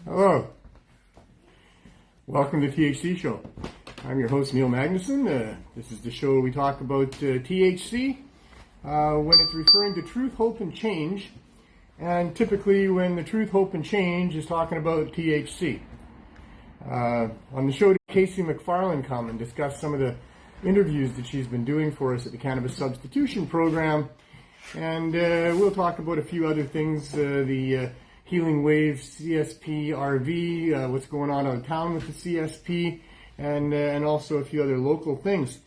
Hello. Welcome to THC Show. I'm your host, Neil Magnuson. This is the show where we talk about THC when it's referring to truth, hope, and change. And typically when the truth, hope, and change is talking about THC. On the show, Casey McFarland come and discuss some of the interviews that she's been doing for us at the Cannabis Substitution Program. And we'll talk about a few other things, the Healing Wave CSP RV, what's going on out of town with the CSP, and also a few other local things.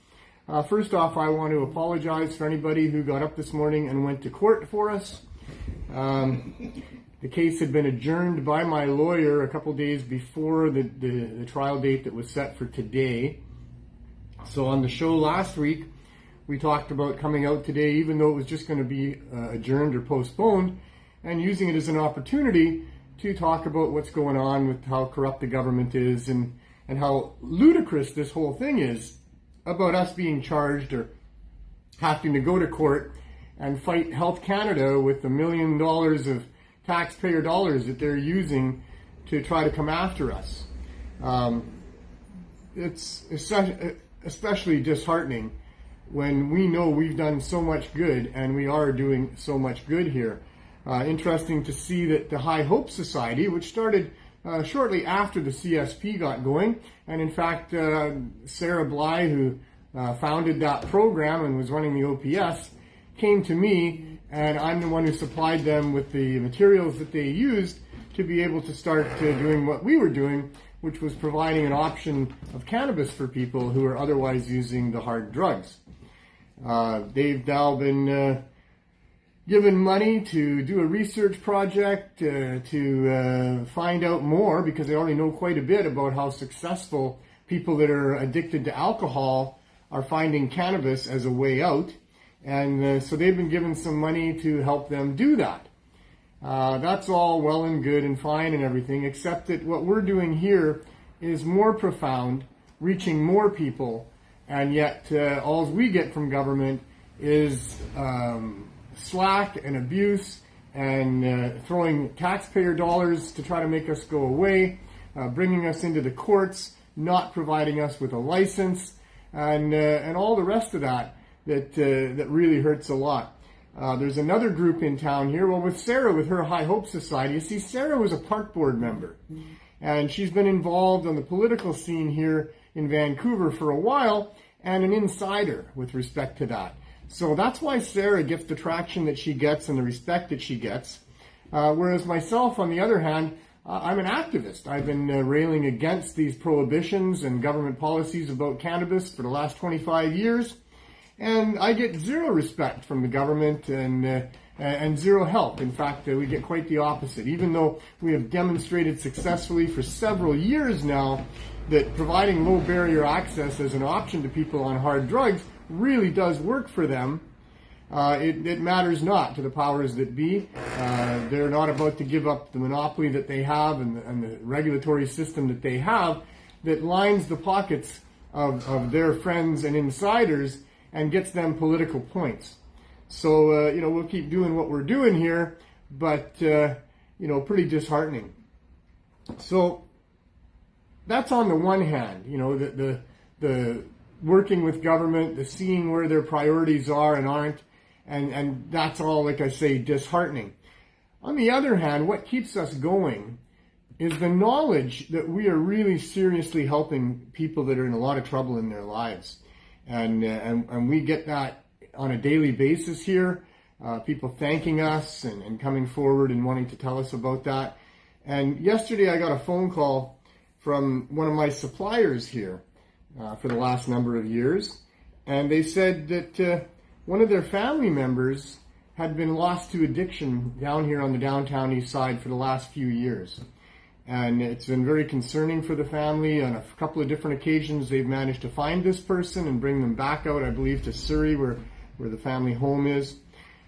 First off, I want to apologize for anybody who got up this morning and went to court for us. The case had been adjourned by my lawyer a couple days before the trial date that was set for today. So on the show last week, we talked about coming out today, even though it was just going to be adjourned or postponed, and using it as an opportunity to talk about what's going on with how corrupt the government is and how ludicrous this whole thing is about us being charged or having to go to court and fight Health Canada with $1 million of taxpayer dollars that they're using to try to come after us. It's especially disheartening when we know we've done so much good and we are doing so much good here. Interesting to see that the High Hope Society, which started shortly after the CSP got going, and in fact Sarah Bly, who founded that program and was running the OPS, came to me, and I'm the one who supplied them with the materials that they used to be able to start doing what we were doing, which was providing an option of cannabis for people who are otherwise using the hard drugs. They've now been given money to do a research project to find out more, because they already know quite a bit about how successful people that are addicted to alcohol are finding cannabis as a way out. And so they've been given some money to help them do that. That's all well and good and fine and everything, except that what we're doing here is more profound, reaching more people, and yet all we get from government is slack and abuse and throwing taxpayer dollars to try to make us go away, bringing us into the courts, not providing us with a license, and all the rest of that really hurts a lot. There's another group in town here. Well, with Sarah, with her High Hope Society, you see, Sarah was a park board member, and she's been involved on the political scene here in Vancouver for a while, and an insider with respect to that. So that's why Sarah gets the traction that she gets and the respect that she gets. Whereas myself, on the other hand, I'm an activist. I've been railing against these prohibitions and government policies about cannabis for the last 25 years. And I get zero respect from the government and zero help. In fact, we get quite the opposite. Even though we have demonstrated successfully for several years now that providing low barrier access as an option to people on hard drugs really does work for them, it matters not to the powers that be. They're not about to give up the monopoly that they have and the regulatory system that they have that lines the pockets of their friends and insiders and gets them political points. So, we'll keep doing what we're doing here, but, pretty disheartening. So that's on the one hand, the working with government, the seeing where their priorities are and aren't, and that's all, like I say, disheartening. On the other hand, what keeps us going is the knowledge that we are really seriously helping people that are in a lot of trouble in their lives. And we get that on a daily basis here, people thanking us and coming forward and wanting to tell us about that. And yesterday I got a phone call from one of my suppliers here for the last number of years, and they said that one of their family members had been lost to addiction down here on the downtown east side for the last few years. And it's been very concerning for the family. On a couple of different occasions, they've managed to find this person and bring them back out, I believe, to Surrey, where the family home is.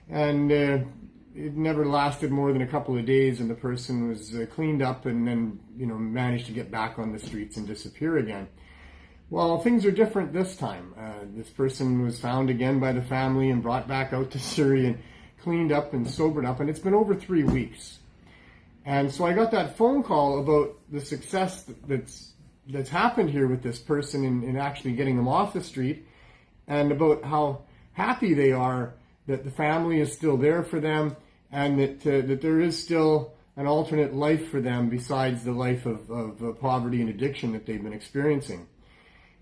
And it never lasted more than a couple of days, and the person was cleaned up and then, managed to get back on the streets and disappear again. Well, things are different this time. This person was found again by the family and brought back out to Surrey and cleaned up and sobered up, and it's been over 3 weeks. And so I got that phone call about the success that's happened here with this person in actually getting them off the street, and about how happy they are that the family is still there for them, and that there is still an alternate life for them besides the life of poverty and addiction that they've been experiencing.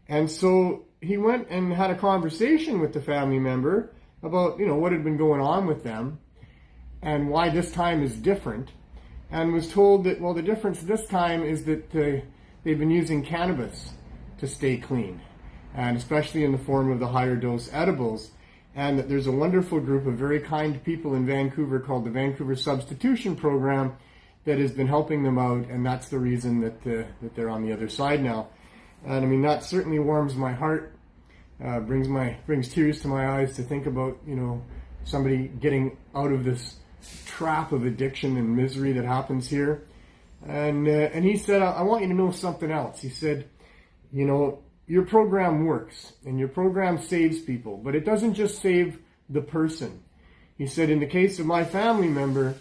And so he went and had a conversation with the family member about, what had been going on with them and why this time is different, and was told that, well, the difference this time is that they've been using cannabis to stay clean, and especially in the form of the higher dose edibles, and that there's a wonderful group of very kind people in Vancouver called the Vancouver Substitution Program that has been helping them out, and that's the reason that they're on the other side now. And I mean, that certainly warms my heart, brings tears to my eyes to think about, somebody getting out of this trap of addiction and misery that happens here. And he said, I want you to know something else. He said, your program works and your program saves people, but it doesn't just save the person. He said, in the case of my family member,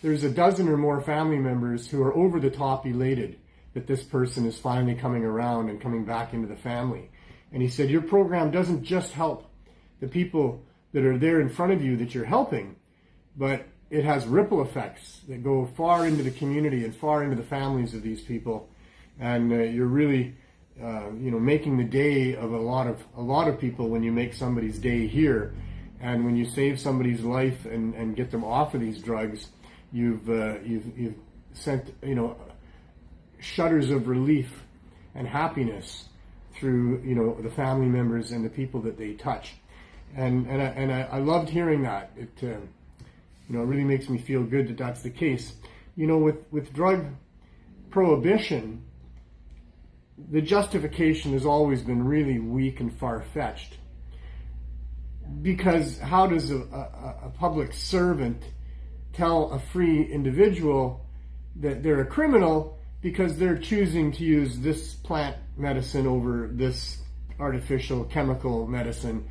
there's a dozen or more family members who are over the top elated that this person is finally coming around and coming back into the family. And he said, your program doesn't just help the people that are there in front of you that you're helping, but it has ripple effects that go far into the community and far into the families of these people. And you're really, making the day of a lot of people when you make somebody's day here. And when you save somebody's life and get them off of these drugs, you've sent, shudders of relief and happiness through, the family members and the people that they touch. And I loved hearing that. It really makes me feel good that that's the case. With drug prohibition, the justification has always been really weak and far-fetched. Because how does a public servant tell a free individual that they're a criminal because they're choosing to use this plant medicine over this artificial chemical medicine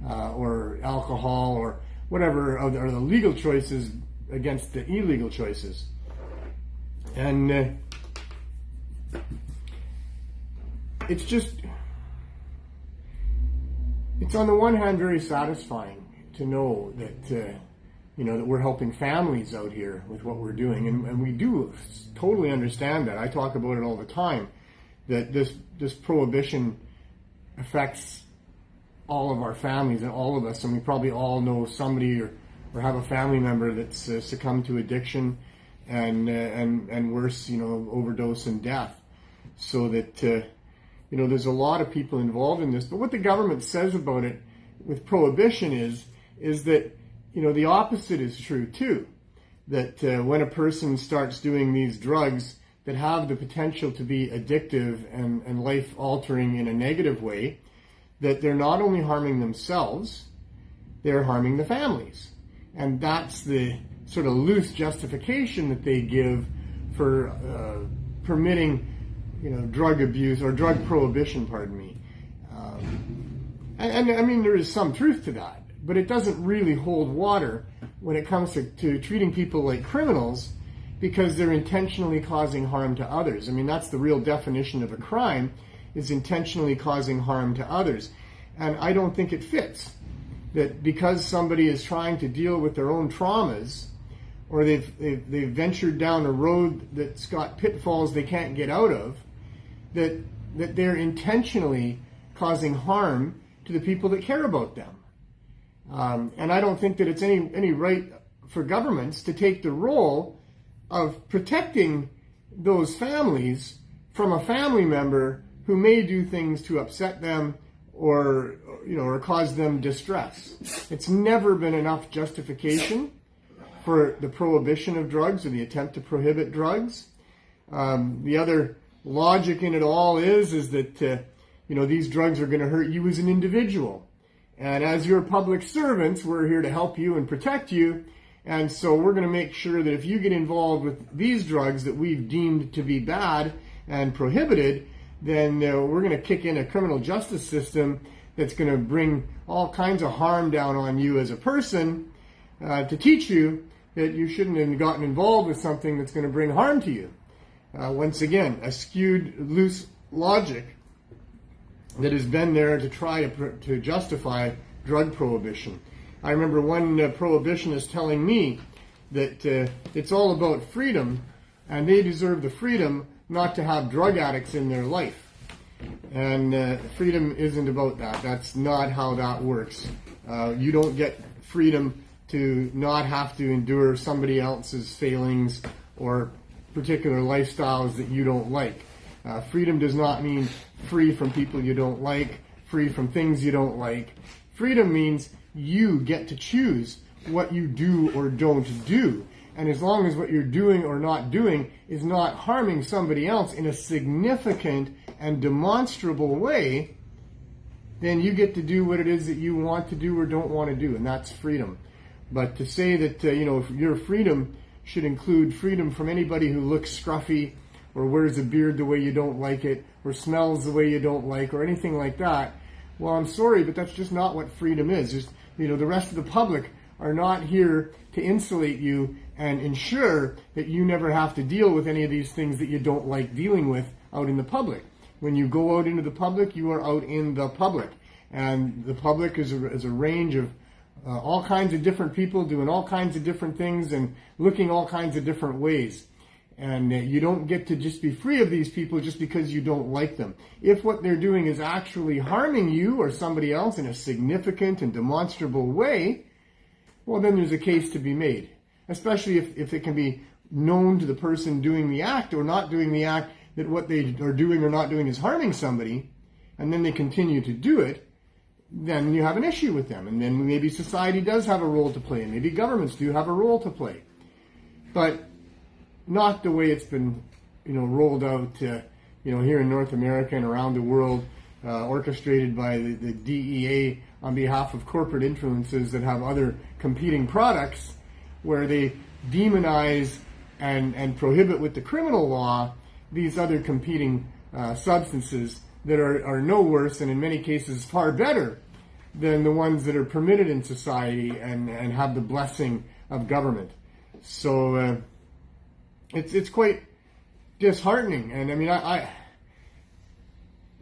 or alcohol or whatever are the legal choices against the illegal choices? And it's on the one hand very satisfying to know that that we're helping families out here with what we're doing, and we do totally understand that. I talk about it all the time, that this prohibition affects all of our families and all of us, and we probably all know somebody or have a family member that's succumbed to addiction and worse, overdose and death. So that there's a lot of people involved in this. But what the government says about it with prohibition is that the opposite is true too. That when a person starts doing these drugs that have the potential to be addictive and life-altering in a negative way, that they're not only harming themselves, they're harming the families. And that's the sort of loose justification that they give for permitting, drug abuse or drug prohibition, pardon me. And I mean, there is some truth to that, but it doesn't really hold water when it comes to treating people like criminals because they're intentionally causing harm to others. I mean, that's the real definition of a crime, is intentionally causing harm to others. And I don't think it fits that because somebody is trying to deal with their own traumas, or they've ventured down a road that's got pitfalls they can't get out of, that they're intentionally causing harm to the people that care about them. And I don't think that it's any right for governments to take the role of protecting those families from a family member who may do things to upset them or cause them distress. It's never been enough justification for the prohibition of drugs or the attempt to prohibit drugs. The other logic in it all is that these drugs are going to hurt you as an individual. And as your public servants, we're here to help you and protect you. And so we're going to make sure that if you get involved with these drugs that we've deemed to be bad and prohibited, then we're going to kick in a criminal justice system that's going to bring all kinds of harm down on you as a person to teach you that you shouldn't have gotten involved with something that's going to bring harm to you. Once again, a skewed, loose logic that has been there to try to justify drug prohibition. I remember one prohibitionist telling me that it's all about freedom, and they deserve the freedom not to have drug addicts in their life. And freedom isn't about that. That's not how that works. You don't get freedom to not have to endure somebody else's failings or particular lifestyles that you don't like. Freedom does not mean free from people you don't like, free from things you don't like. Freedom means you get to choose what you do or don't do. And as long as what you're doing or not doing is not harming somebody else in a significant and demonstrable way, then you get to do what it is that you want to do or don't want to do, and that's freedom. But to say that, your freedom should include freedom from anybody who looks scruffy or wears a beard the way you don't like it or smells the way you don't like or anything like that, well, I'm sorry, but that's just not what freedom is. Just, the rest of the public are not here to insulate you and ensure that you never have to deal with any of these things that you don't like dealing with out in the public. When you go out into the public, you are out in the public. And the public is a range of all kinds of different people doing all kinds of different things and looking all kinds of different ways. And you don't get to just be free of these people just because you don't like them. If what they're doing is actually harming you or somebody else in a significant and demonstrable way, well, then there's a case to be made. Especially if it can be known to the person doing the act or not doing the act that what they are doing or not doing is harming somebody, and then they continue to do it, then you have an issue with them. And then maybe society does have a role to play, and maybe governments do have a role to play. But not the way it's been, rolled out, here in North America and around the world, orchestrated by the DEA on behalf of corporate influences that have other competing products, where they demonize and prohibit with the criminal law these other competing substances that are no worse and in many cases far better than the ones that are permitted in society and have the blessing of government. So it's quite disheartening. And I mean,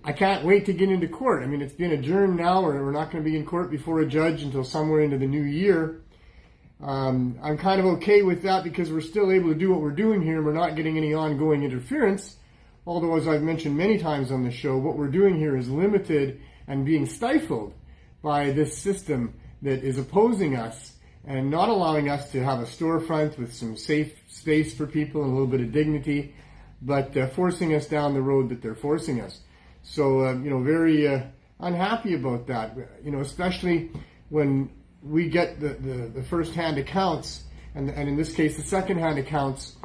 I can't wait to get into court. I mean, it's been adjourned now, or we're not going to be in court before a judge until somewhere into the new year. I'm kind of okay with that because we're still able to do what we're doing here and we're not getting any ongoing interference. Although, as I've mentioned many times on the show, what we're doing here is limited and being stifled by this system that is opposing us and not allowing us to have a storefront with some safe space for people and a little bit of dignity, but forcing us down the road that they're forcing us. So, very unhappy about that, especially when we get the first-hand accounts, and in this case, the second-hand accounts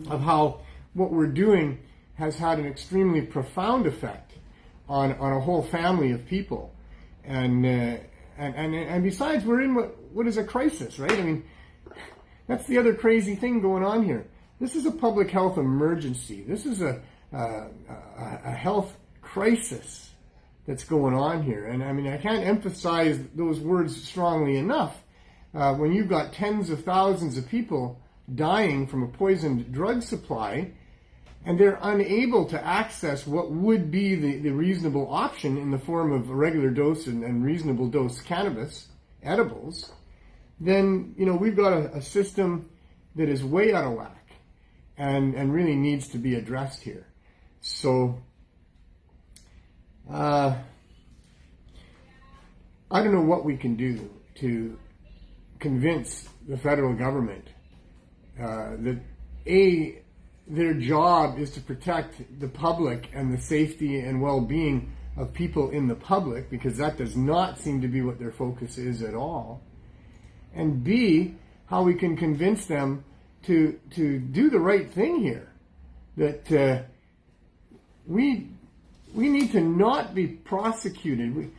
of how what we're doing has had an extremely profound effect on a whole family of people. And besides, we're in what is a crisis, right? I mean, that's the other crazy thing going on here. This is a public health emergency. This is a health crisis that's going on here. And I mean, I can't emphasize those words strongly enough. When you've got tens of thousands of people dying from a poisoned drug supply, and they're unable to access what would be the reasonable option in the form of a regular dose and reasonable dose cannabis, edibles, then, we've got a system that is way out of whack and really needs to be addressed here. So, I don't know what we can do to convince the federal government that their job is to protect the public and the safety and well-being of people in the public, because that does not seem to be what their focus is at all. And B, how we can convince them to do the right thing here. That we need to not be prosecuted.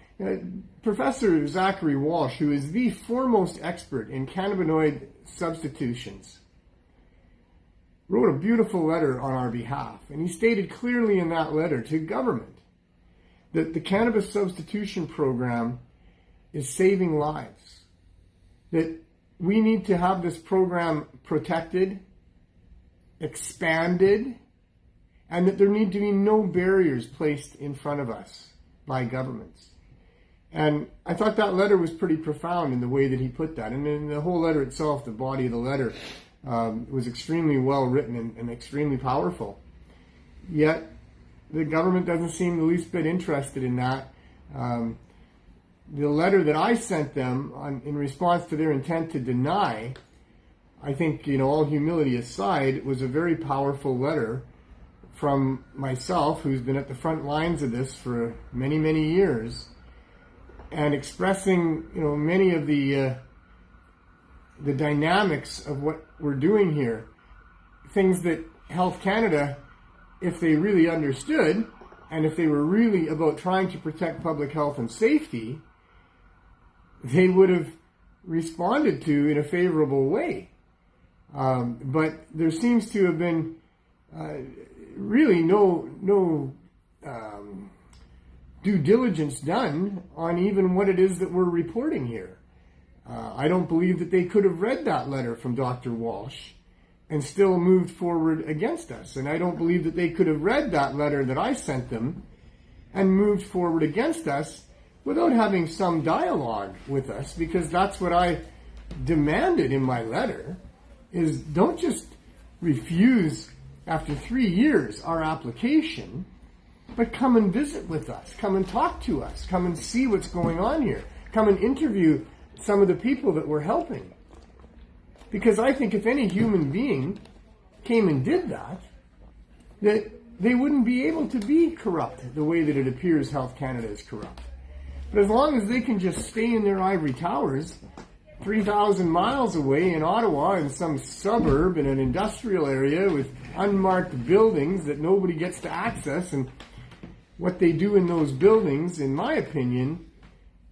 Professor Zachary Walsh, who is the foremost expert in cannabinoid substitutions, wrote a beautiful letter on our behalf. And he stated clearly in that letter to government that the Cannabis Substitution Program is saving lives. That we need to have this program protected, expanded, and that there need to be no barriers placed in front of us by governments. And I thought that letter was pretty profound in the way that he put that. And in the whole letter itself, the body of the letter, was extremely well written and extremely powerful. Yet, the government doesn't seem the least bit interested in that. The letter that I sent them in response to their intent to deny, I think, all humility aside, was a very powerful letter from myself, who's been at the front lines of this for many, many years, and expressing, many of the dynamics of what we're doing here. Things that Health Canada, if they really understood, and if they were really about trying to protect public health and safety, they would have responded to in a favorable way. But there seems to have been really no due diligence done on even what it is that we're reporting here. I don't believe that they could have read that letter from Dr. Walsh and still moved forward against us. And I don't believe that they could have read that letter that I sent them and moved forward against us without having some dialogue with us, because that's what I demanded in my letter, is don't just refuse after 3 years our application, but come and visit with us, come and talk to us, come and see what's going on here, come and interview some of the people that we're helping. Because I think if any human being came and did that, that they wouldn't be able to be corrupt the way that it appears Health Canada is corrupt. But as long as they can just stay in their ivory towers 3,000 miles away in Ottawa in some suburb in an industrial area with unmarked buildings that nobody gets to access, and what they do in those buildings, in my opinion,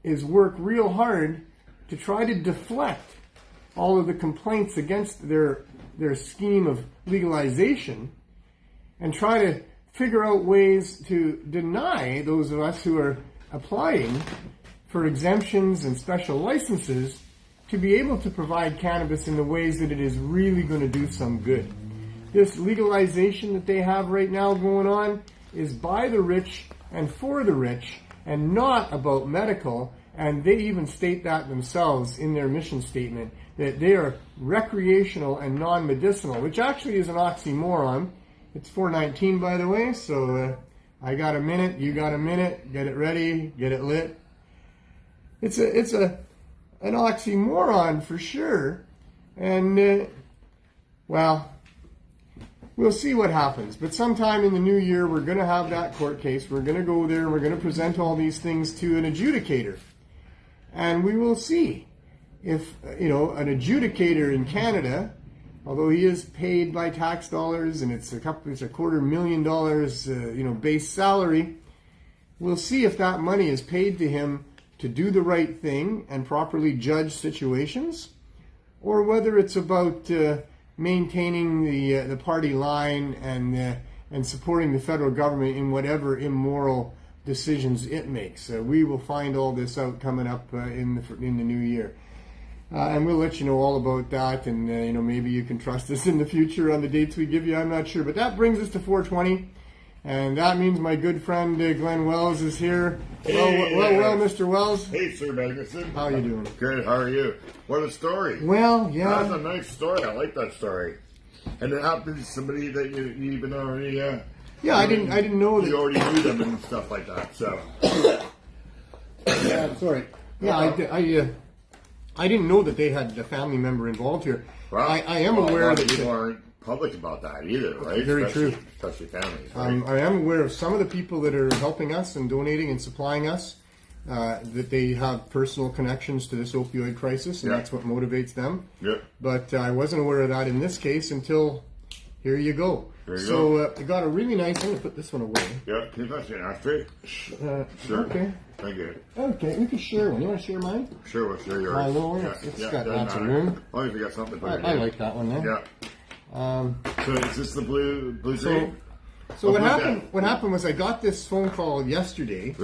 is work real hard to try to deflect all of the complaints against their scheme of legalization and try to figure out ways to deny those of us who are applying for exemptions and special licenses to be able to provide cannabis in the ways that it is really going to do some good. This legalization that they have right now going on is by the rich and for the rich and not about medical, and they even state that themselves in their mission statement, that they are recreational and non-medicinal, which actually is an oxymoron. It's 4:19, by the way, so I got a minute, you got a minute, get it ready, get it lit. It's an oxymoron for sure, and well, we'll see what happens. But sometime in the new year, we're going to have that court case. We're going to go there, we're going to present all these things to an adjudicator, and we will see if, an adjudicator in Canada, although he is paid by tax dollars and it's $250,000, base salary, we'll see if that money is paid to him to do the right thing and properly judge situations, or whether it's about maintaining the party line and supporting the federal government in whatever immoral decisions it makes. We will find all this out coming up in the new year. And we'll let you know all about that, and maybe you can trust us in the future on the dates we give you. I'm not sure, but that brings us to 420, and that means my good friend Glenn Wells is here. Hey, well, Mr. Wells. Hey, Sir Magnuson. How are you doing? Good. How are you? What a story. Well, yeah. That's a nice story. I like that story. And it happened to somebody that you even already. Yeah, I didn't know that. You already knew them and stuff like that. So. Yeah, sorry. Yeah, I didn't know that they had a family member involved here. Well, I am aware that people aren't public about that either, right? Very true. Especially families, right? I am aware of some of the people that are helping us and donating and supplying us, that they have personal connections to this opioid crisis, and that's what motivates them. Yep. But I wasn't aware of that in this case until here you go. I got a really nice. I'm going to put this one away. Yeah, can you pass me an ashtray? Sure. Okay. Thank you. Okay, we can share one. You want to share mine? Sure, we'll share yours. My little one? It's got lots of room. As long as you got something to put I like that one, Yeah. So is this the blue dream? So what happened was I got this phone call yesterday,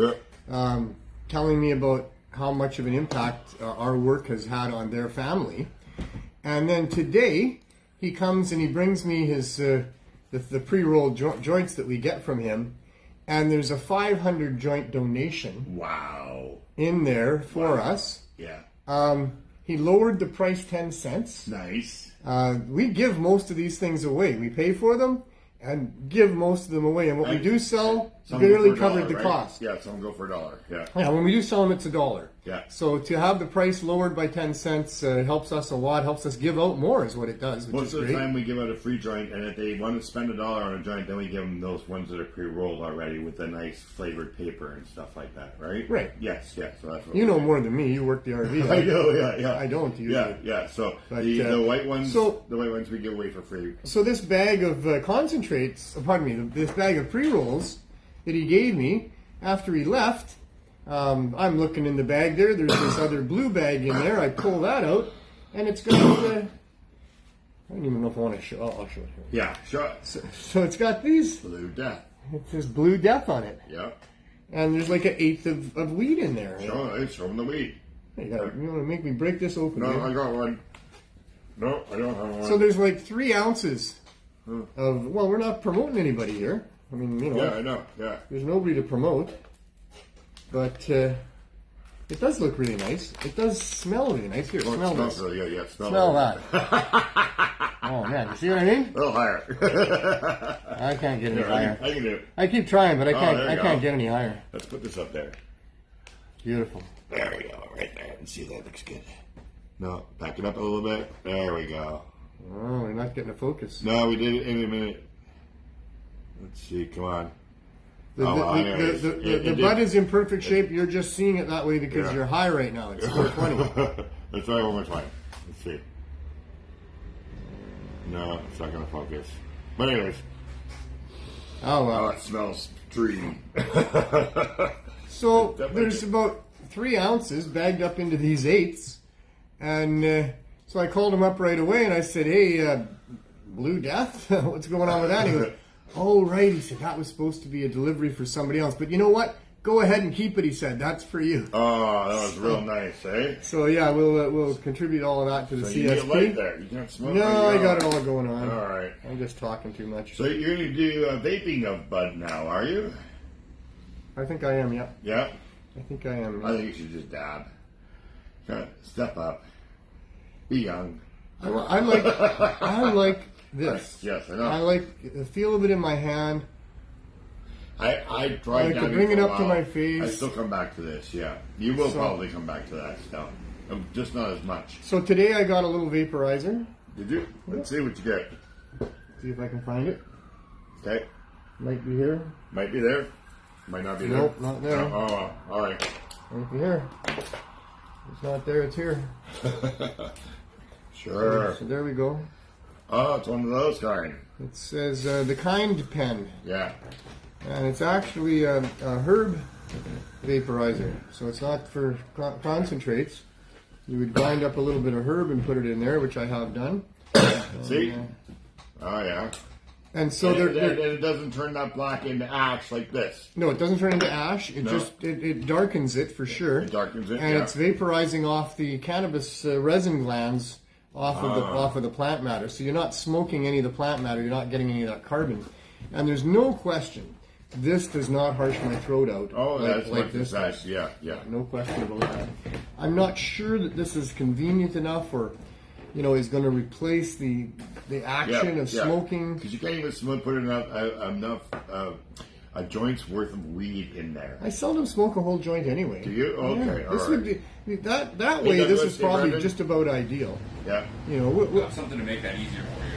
telling me about how much of an impact our work has had on their family, And then today, he comes and he brings me his the pre-rolled joints that we get from him, and there's a 500 joint donation. Wow. In there for us. Yeah. He lowered the price 10 cents. Nice. We give most of these things away. We pay for them and give most of them away. And what we do sell barely covered the cost. Yeah, some go for $1. Yeah. Yeah, when we do sell them, it's $1. Yeah. So to have the price lowered by 10 cents helps us a lot. Helps us give out more is what it does, which Most is of the great. time we give out a free joint, and if they want to spend $1 on a joint, then we give them those ones that are pre-rolled already with a nice flavored paper and stuff like that, right? Right. Yes, yes. So that's what You know more than me. You work the RV. I know, yeah. I don't usually. Yeah, yeah. So But, the white ones, we give away for free. So this bag of concentrates, this bag of pre-rolls that he gave me after he left, I'm looking in the bag there. There's this other blue bag in there. I pull that out, and it's got, I don't even know if I want to show. I'll show it here. Yeah, sure. So it's got these. Blue Death. It says Blue Death on it. Yeah. And there's like an eighth of weed in there. Show them the weed. Hey, you want to make me break this open? No, here? I got one. No, I don't have one. So there's like 3 ounces of, well, we're not promoting anybody here. I mean, Yeah, I know, yeah. There's nobody to promote. But it does look really nice. It does smell really nice. Here, smell this. Really good, yeah. Smell that. Oh, man. You see what I mean? A little higher. I can't get any higher. I can do it. I keep trying, but I can't. there I you can't go. get any higher. Let's put this up there. Beautiful. There we go, right there. And see, that looks good. No, back it up a little bit. There we go. Oh, we're not getting a focus. No, we did it in a minute. Let's see, come on. The bud is in perfect shape. You're just seeing it that way because you're high right now. It's 420. Let's try it one more time. Let's see. No, it's not going to focus. But anyways. Oh, wow. Oh, it smells tree. So there's about 3 ounces bagged up into these eighths. And so I called him up right away and I said, hey, Blue Death? What's going on with that? And he goes, oh, right. He said, that was supposed to be a delivery for somebody else. But you know what? Go ahead and keep it, he said. That's for you. Oh, that was real nice, eh? So, yeah, we'll contribute all of that to the CSP. You get light there. You can't smoke. No, I got it all going on. All right. I'm just talking too much. So you're going to do vaping of bud now, are you? I think I am, yeah. Yeah? I think I am. I think you should just dab. Step up. Be young. I like this. Yes, I know. I like the feel of it in my hand. I tried I like to bring it up to my face. I still come back to this, yeah. You will probably come back to that stuff. Just not as much. So today I got a little vaporizer. Did you? Let's see what you get. See if I can find it. Okay. Might be here. Might be there. Might not be there. Nope, not there. Oh, all right. Might be here. It's not there, it's here. Sure. So there we go. Oh, it's one of those kind. It says the Kind Pen. Yeah. And it's actually a herb vaporizer. So it's not for concentrates. You would grind up a little bit of herb and put it in there, which I have done. See? Oh, yeah. And so it doesn't turn that black into ash like this. No, it doesn't turn into ash. It it darkens it for sure. It darkens it, and it's vaporizing off the cannabis resin glands off of the plant matter. So you're not smoking any of the plant matter. You're not getting any of that carbon. And there's no question, this does not harsh my throat out. Oh, that's like what this does. does. Yeah, yeah. No question about that. I'm not sure that this is convenient enough, or is going to replace the action of smoking. Because you can't even put enough a joint's worth of weed in there. I seldom smoke a whole joint anyway. Do you? Okay, yeah. all This right. would be that way. This is probably just about ideal. Yeah. We'll have something to make that easier for you.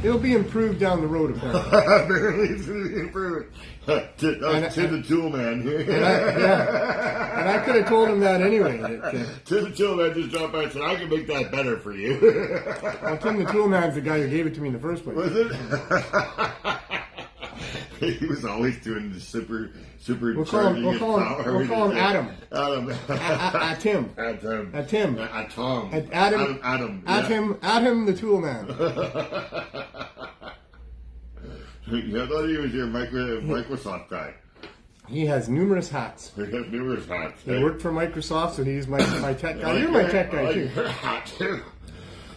It'll be improved down the road, apparently. Apparently, it's going to be improved. To the tool man. And I could have told him that anyway. To the tool man, just dropped by and said, I can make that better for you. Well, Tim the tool man's the guy who gave it to me in the first place. Was it? He was always doing the super We'll call him Adam. Adam. At Tim. Adam. At Tim. At Tom. At Adam. Adam. At him, the tool man. I thought he was your Microsoft guy. He has numerous hats. He has numerous hats. He worked for Microsoft, so he's my tech guy. You're my tech guy, too. Your hat, too.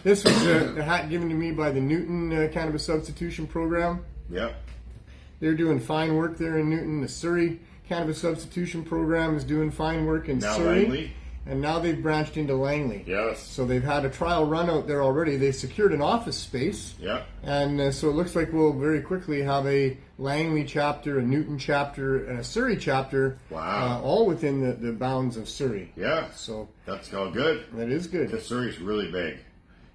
This was the hat given to me by the Newton Cannabis Substitution Program. Yep. They're doing fine work there in Newton. The Surrey Cannabis Substitution Program is doing fine work in Now Surrey. Langley. And now they've branched into Langley. Yes. So they've had a trial run out there already. They secured an office space. Yep. And so it looks like we'll very quickly have a Langley chapter, a Newton chapter, and a Surrey chapter. Wow. All within the bounds of Surrey. Yeah. So that's all good. that is good. Because Surrey's really big.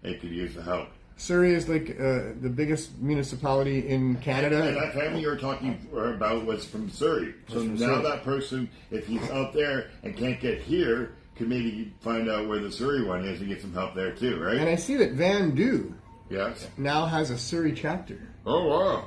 It could use the help. Surrey is like the biggest municipality in Canada. And that family you were talking about was from Surrey. So now that person, if he's out there and can't get here, could maybe find out where the Surrey one is and get some help there too, right? And I see that Van Du Yes. now has a Surrey chapter. Oh, wow.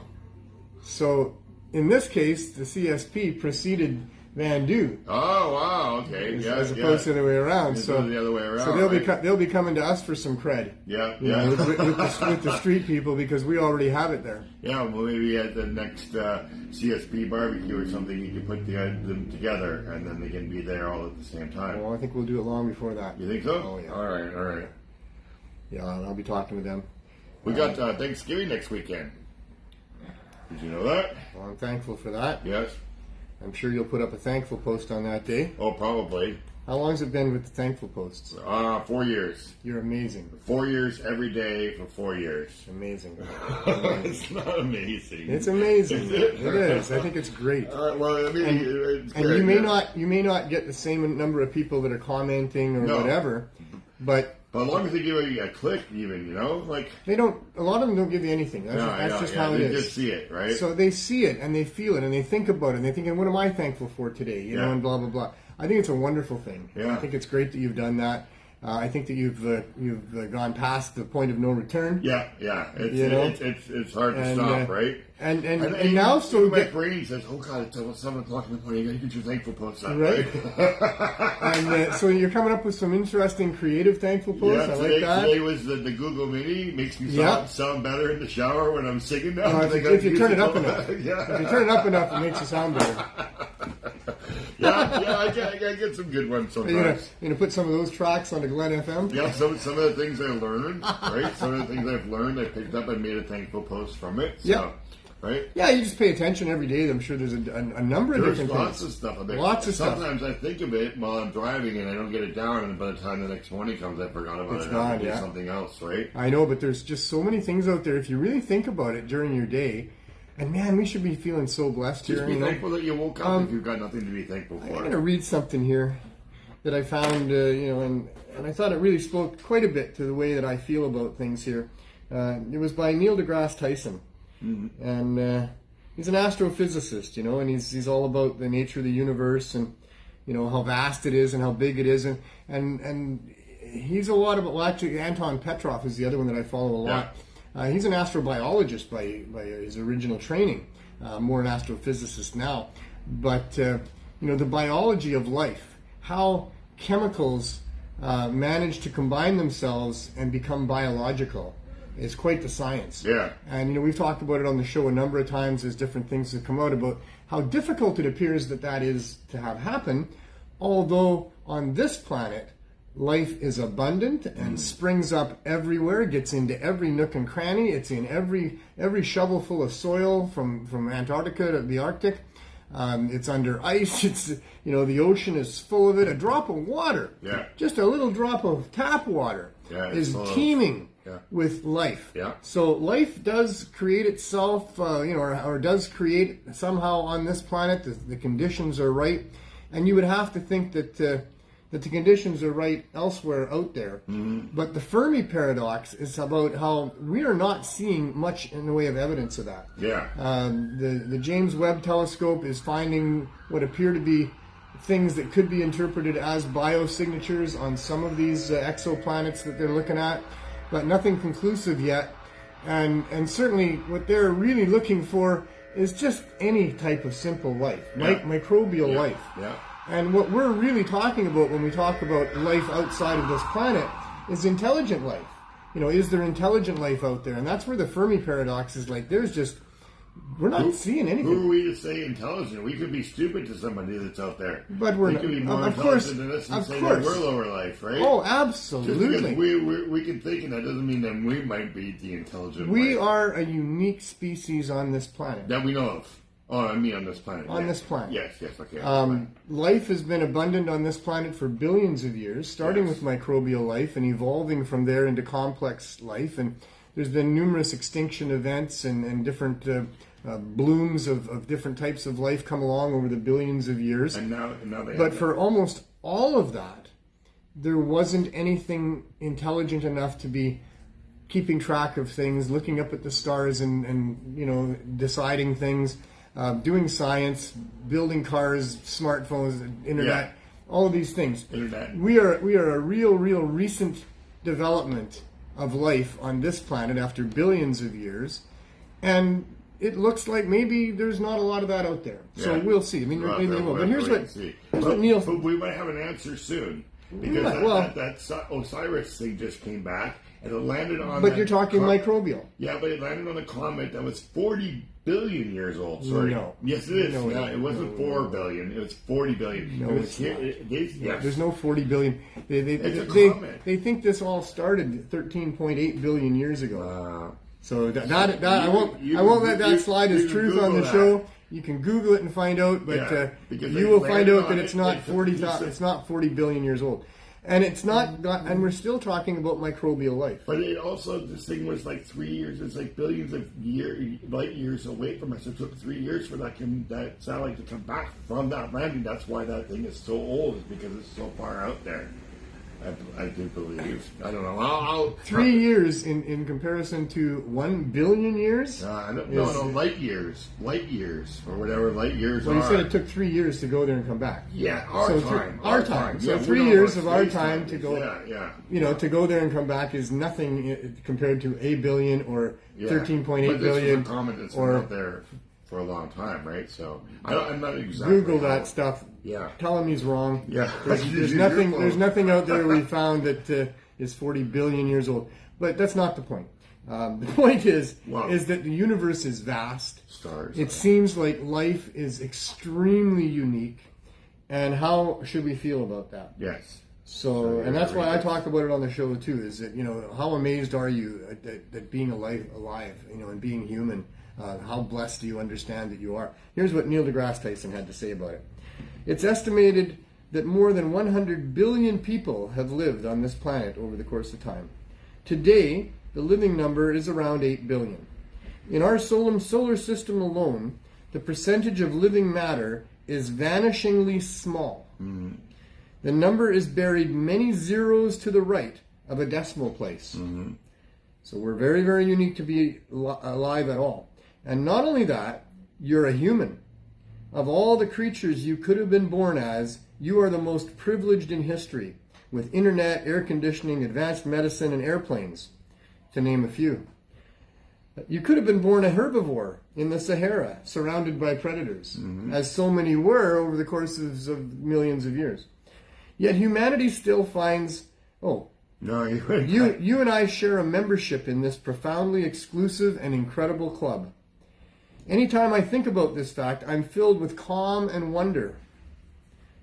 So in this case, the CSP preceded Van Du. Oh, wow. Okay. As opposed to the other way around. So the other way around. So they'll be coming to us for some cred. Yeah, You know, with the street people, because we already have it there. Yeah, well, maybe at the next CSP barbecue or something, you can put them together, and then they can be there all at the same time. Well, I think we'll do it long before that. You think so? Oh, yeah. All right. Yeah, I'll be talking with them. We got Thanksgiving next weekend. Did you know that? Well, I'm thankful for that. Yes. I'm sure you'll put up a thankful post on that day. Oh, probably. How long has it been with the thankful posts? 4 years. You're amazing. 4 years every day for 4 years. Amazing. It's not amazing. It's amazing. It is. I think it's great. Well, I mean, it's And good, you may not get the same number of people that are commenting or whatever, but as long as they give you a click, even, you know, like they don't. A lot of them don't give you anything. That's just how it is. They just see it, right? So they see it and they feel it and they think about it and they think, what am I thankful for today? You know, and blah blah blah. I think it's a wonderful thing. Yeah. I think it's great that you've done that. I think that you've gone past the point of no return. Yeah. It's hard to stop, right? And now, so my brain says, "Oh God, it's almost 7 o'clock in the morning. You got to get your thankful posts up, right?" And so you're coming up with some interesting, creative thankful posts. Yeah, I like that. Today was the Google Mini. Makes me sound better in the shower when I'm singing now. If you turn it up enough, if you turn it up enough, it makes you sound better. I get some good ones sometimes. You know, put some of those tracks onto Glen FM. Yeah, some of the things I learned, right? Some of the things I've learned, I picked up and made a thankful post from it. So, right? Yeah, you just pay attention every day. I'm sure there's a number of different lots things. of stuff. Lots of stuff. Sometimes I think of it while I'm driving and I don't get it down, and by the time the next morning comes, I forgot about it. Gone, I do something else, right? I know, but there's just so many things out there. If you really think about it during your day, and man, we should be feeling so blessed Just here. be thankful that you woke up if you've got nothing to be thankful for. I'm going to read something here that I found, and I thought it really spoke quite a bit to the way that I feel about things here. It was by Neil deGrasse Tyson, and he's an astrophysicist, and he's all about the nature of the universe and how vast it is and how big it is, and he's a lot about. Well, actually, Anton Petrov is the other one that I follow a lot. He's an astrobiologist by his original training, more an astrophysicist now. But, the biology of life, how chemicals manage to combine themselves and become biological is quite the science. Yeah. And, we've talked about it on the show a number of times. There's different things that come out about how difficult it appears that is to have happen, although on this planet, life is abundant and springs up everywhere, gets into every nook and cranny. It's in every shovelful of soil from Antarctica to the Arctic. It's under ice. It's the ocean is full of it. A drop of water, just a little drop of tap water, is teeming with life. Yeah. So life does create itself, or does create somehow on this planet. The conditions are right, and you would have to think that the conditions are right elsewhere out there. But the Fermi paradox is about how we are not seeing much in the way of evidence of that. Yeah. The James Webb telescope is finding what appear to be things that could be interpreted as biosignatures on some of these exoplanets that they're looking at, but nothing conclusive yet. And certainly what they're really looking for is just any type of simple life, microbial life. Yeah. And what we're really talking about when we talk about life outside of this planet is intelligent life. Is there intelligent life out there? And that's where the Fermi paradox is like, there's just We're not seeing anything. Who are we to say intelligent? We could be stupid to somebody that's out there. But we're they could be more of course, intelligent than us and of say course. that we're lower life, right? Oh, Just absolutely. because we can think, and that doesn't mean that we might be the intelligent. We life. are a unique species on this planet. That we know of. Oh, I mean on this planet. On this planet. Yes, okay. Life has been abundant on this planet for billions of years, starting with microbial life and evolving from there into complex life. And there's been numerous extinction events and different blooms of different types of life come along over the billions of years. And now they But for almost all of that, there wasn't anything intelligent enough to be keeping track of things, looking up at the stars and deciding things. Doing science, building cars, smartphones, internet, all of these things. Internet. We are a real recent development of life on this planet after billions of years, and it looks like maybe there's not a lot of that out there. So we'll see. I mean, maybe they will. But here's what Neil. But we might have an answer soon because that Osiris thing just came back and it landed on. But you're talking microbial. Yeah, but it landed on a comet that was 40 billion years old. Sorry. No. Yes, it is. No, it wasn't 4 billion. It was 40 billion. No, it's not. Yes. There's no 40 billion. It's a comet. They think this all started 13.8 billion years ago. So I won't let that slide as truth on the show. You can Google it and find out, but you will find out that it's not 40 billion years old. And it's not, and we're still talking about microbial life. But it also, this thing was like 3 years. It's like billions of light years away from us. It took 3 years for that satellite to come back from that landing. That's why that thing is so old, is because it's so far out there. I do believe. I don't know. 3 years in comparison to 1 billion years? No, light years. Light years, or whatever light years are. Well, you said it took 3 years to go there and come back. Yeah, our time. So 3 years of our time to go, to go there and come back is nothing compared to a billion or 13.8 billion. This is a comment that's been out there for a long time, right? So I'm not exactly. Google that stuff. Yeah. Tell him he's wrong. Yeah. There's nothing out there we found that is 40 billion years old. But that's not the point. The point is that the universe is vast. Stars. It seems like life is extremely unique. And how should we feel about that? Yes. So and that's why I talk about it on the show too. Is that how amazed are you at being alive, and being human? How blessed do you understand that you are? Here's what Neil deGrasse Tyson had to say about it. It's estimated that more than 100 billion people have lived on this planet over the course of time. Today, the living number is around 8 billion. In our solar system alone, the percentage of living matter is vanishingly small. Mm-hmm. The number is buried many zeros to the right of a decimal place. Mm-hmm. So we're very, very unique to be alive at all. And not only that, you're a human. Of all the creatures you could have been born as, you are the most privileged in history, with internet, air conditioning, advanced medicine, and airplanes, to name a few. You could have been born a herbivore in the Sahara, surrounded by predators, as so many were over the course of millions of years. Yet humanity still finds, you and I share a membership in this profoundly exclusive and incredible club. Anytime I think about this fact, I'm filled with calm and wonder.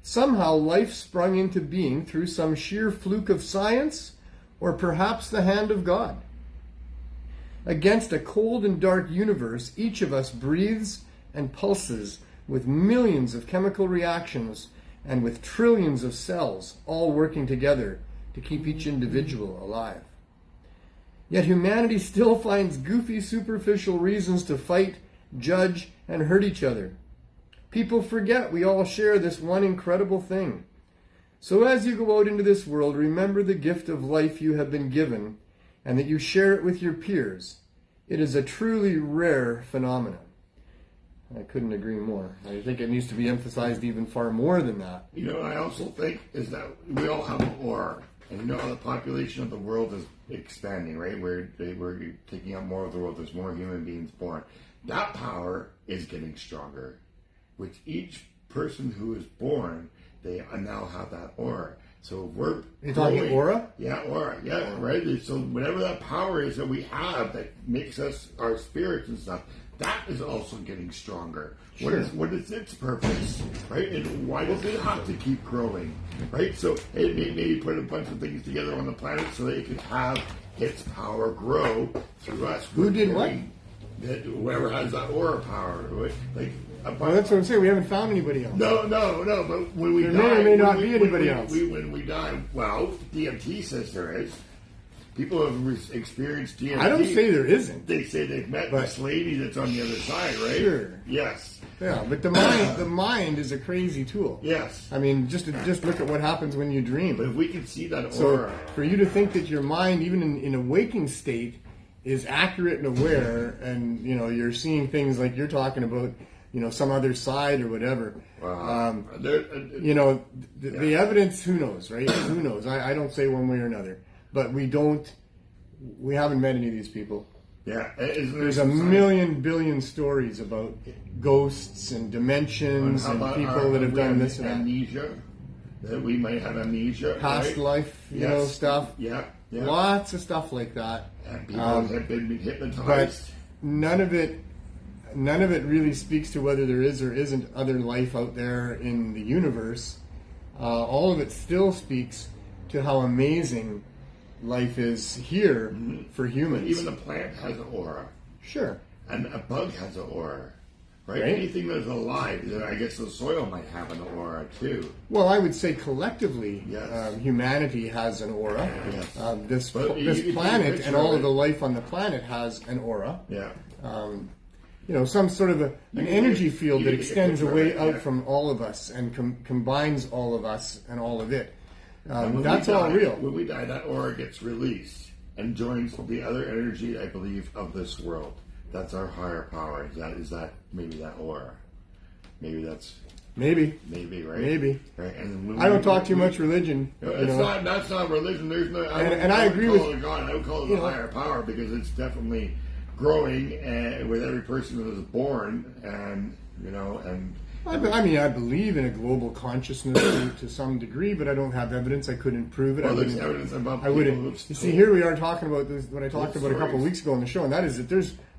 Somehow life sprung into being through some sheer fluke of science, or perhaps the hand of God. Against a cold and dark universe, each of us breathes and pulses with millions of chemical reactions and with trillions of cells all working together to keep each individual alive. Yet humanity still finds goofy, superficial reasons to fight, judge, and hurt each other. People forget we all share this one incredible thing. So as you go out into this world, remember the gift of life you have been given, and that you share it with your peers. It is a truly rare phenomenon. I couldn't agree more. I think it needs to be emphasized even far more than that. I also think is that we all have an aura. And the population of the world is expanding, right? We're taking up more of the world. There's more human beings born. That power is getting stronger. With each person who is born, they now have that aura. So we're You're talking growing. aura? Yeah, aura. Yeah, right. So whatever that power is that we have that makes us our spirits and stuff, that is also getting stronger. Sure. What is its purpose, right? And why does it have to keep growing, right? So it maybe put a bunch of things together on the planet so that it could have its power grow through us. Who did what? Whoever has that aura power, right? Like. Well, that's what I'm saying. We haven't found anybody else. No. But when we There die, may or may not when be we- anybody when else. when we die, well, DMT says there is. People have experienced DMT. I don't say there isn't. They say they've met this lady that's on the other side, right? Sure. Yes. Yeah, but the mind is a crazy tool. Yes. I mean, just look at what happens when you dream. But if we can see that So aura, for you to think that your mind, even in a waking state, is accurate and aware, and you're seeing things like you're talking about, some other side or whatever. The evidence, who knows, right? Who knows? I don't say one way or another, but we haven't met any of these people. yeah, There's a million billion stories about ghosts and dimensions and people that have done this and that. amnesia. That we might have amnesia, Past right? life, Yes. stuff. Yeah. Lots of stuff like that. And people have been hypnotized. But none of it really speaks to whether there is or isn't other life out there in the universe. All of it still speaks to how amazing life is here for humans. Even a plant has an aura. Sure. And a bug has an aura, right? Right. Anything that's alive, I guess the soil might have an aura too. Well, I would say collectively, Yes. humanity has an aura. Yes. This But you can planet picture and all it. of the life on the planet has an aura. Yeah. Some sort of an can energy get- field you that can get a extends picture of away it, out yeah. from all of us and combines all of us and all of it. And when That's we all die- real. When we die, that aura gets released and joins the other energy, I believe, of this world. That's our higher power. Is that maybe that aura? Maybe that's Maybe. right. Maybe. Right. And when I don't we- talk too we- much religion. That's not religion. There's no. I agree would call with- it God. I would call it a higher power because it's definitely growing with every person that is born, and I believe in a global consciousness to some degree, but I don't have evidence. I couldn't prove it. well, I there's wouldn't. evidence about. I wouldn't. people who've You see, here we are talking about this. What I talked about a couple of stories. weeks ago on the show, and that is that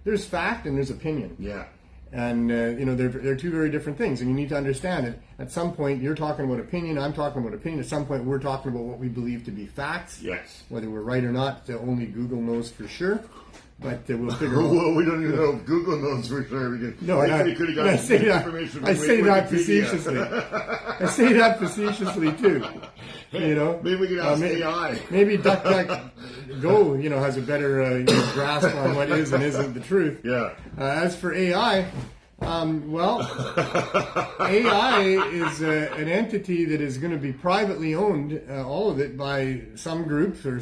there's fact and there's opinion. Yeah. And they're two very different things, and you need to understand that at some point you're talking about opinion, I'm talking about opinion. At some point we're talking about what we believe to be facts. Yes. Whether we're right or not, only Google knows for sure. But we'll figure out. Well, we don't even know if Google knows for sure because No, I say that. I say that facetiously. I say that facetiously too. Maybe we can ask AI. Maybe DuckDuckGo, has a better grasp on what is and isn't the truth. Yeah. As for AI, AI is an entity that is going to be privately owned, all of it, by some groups. You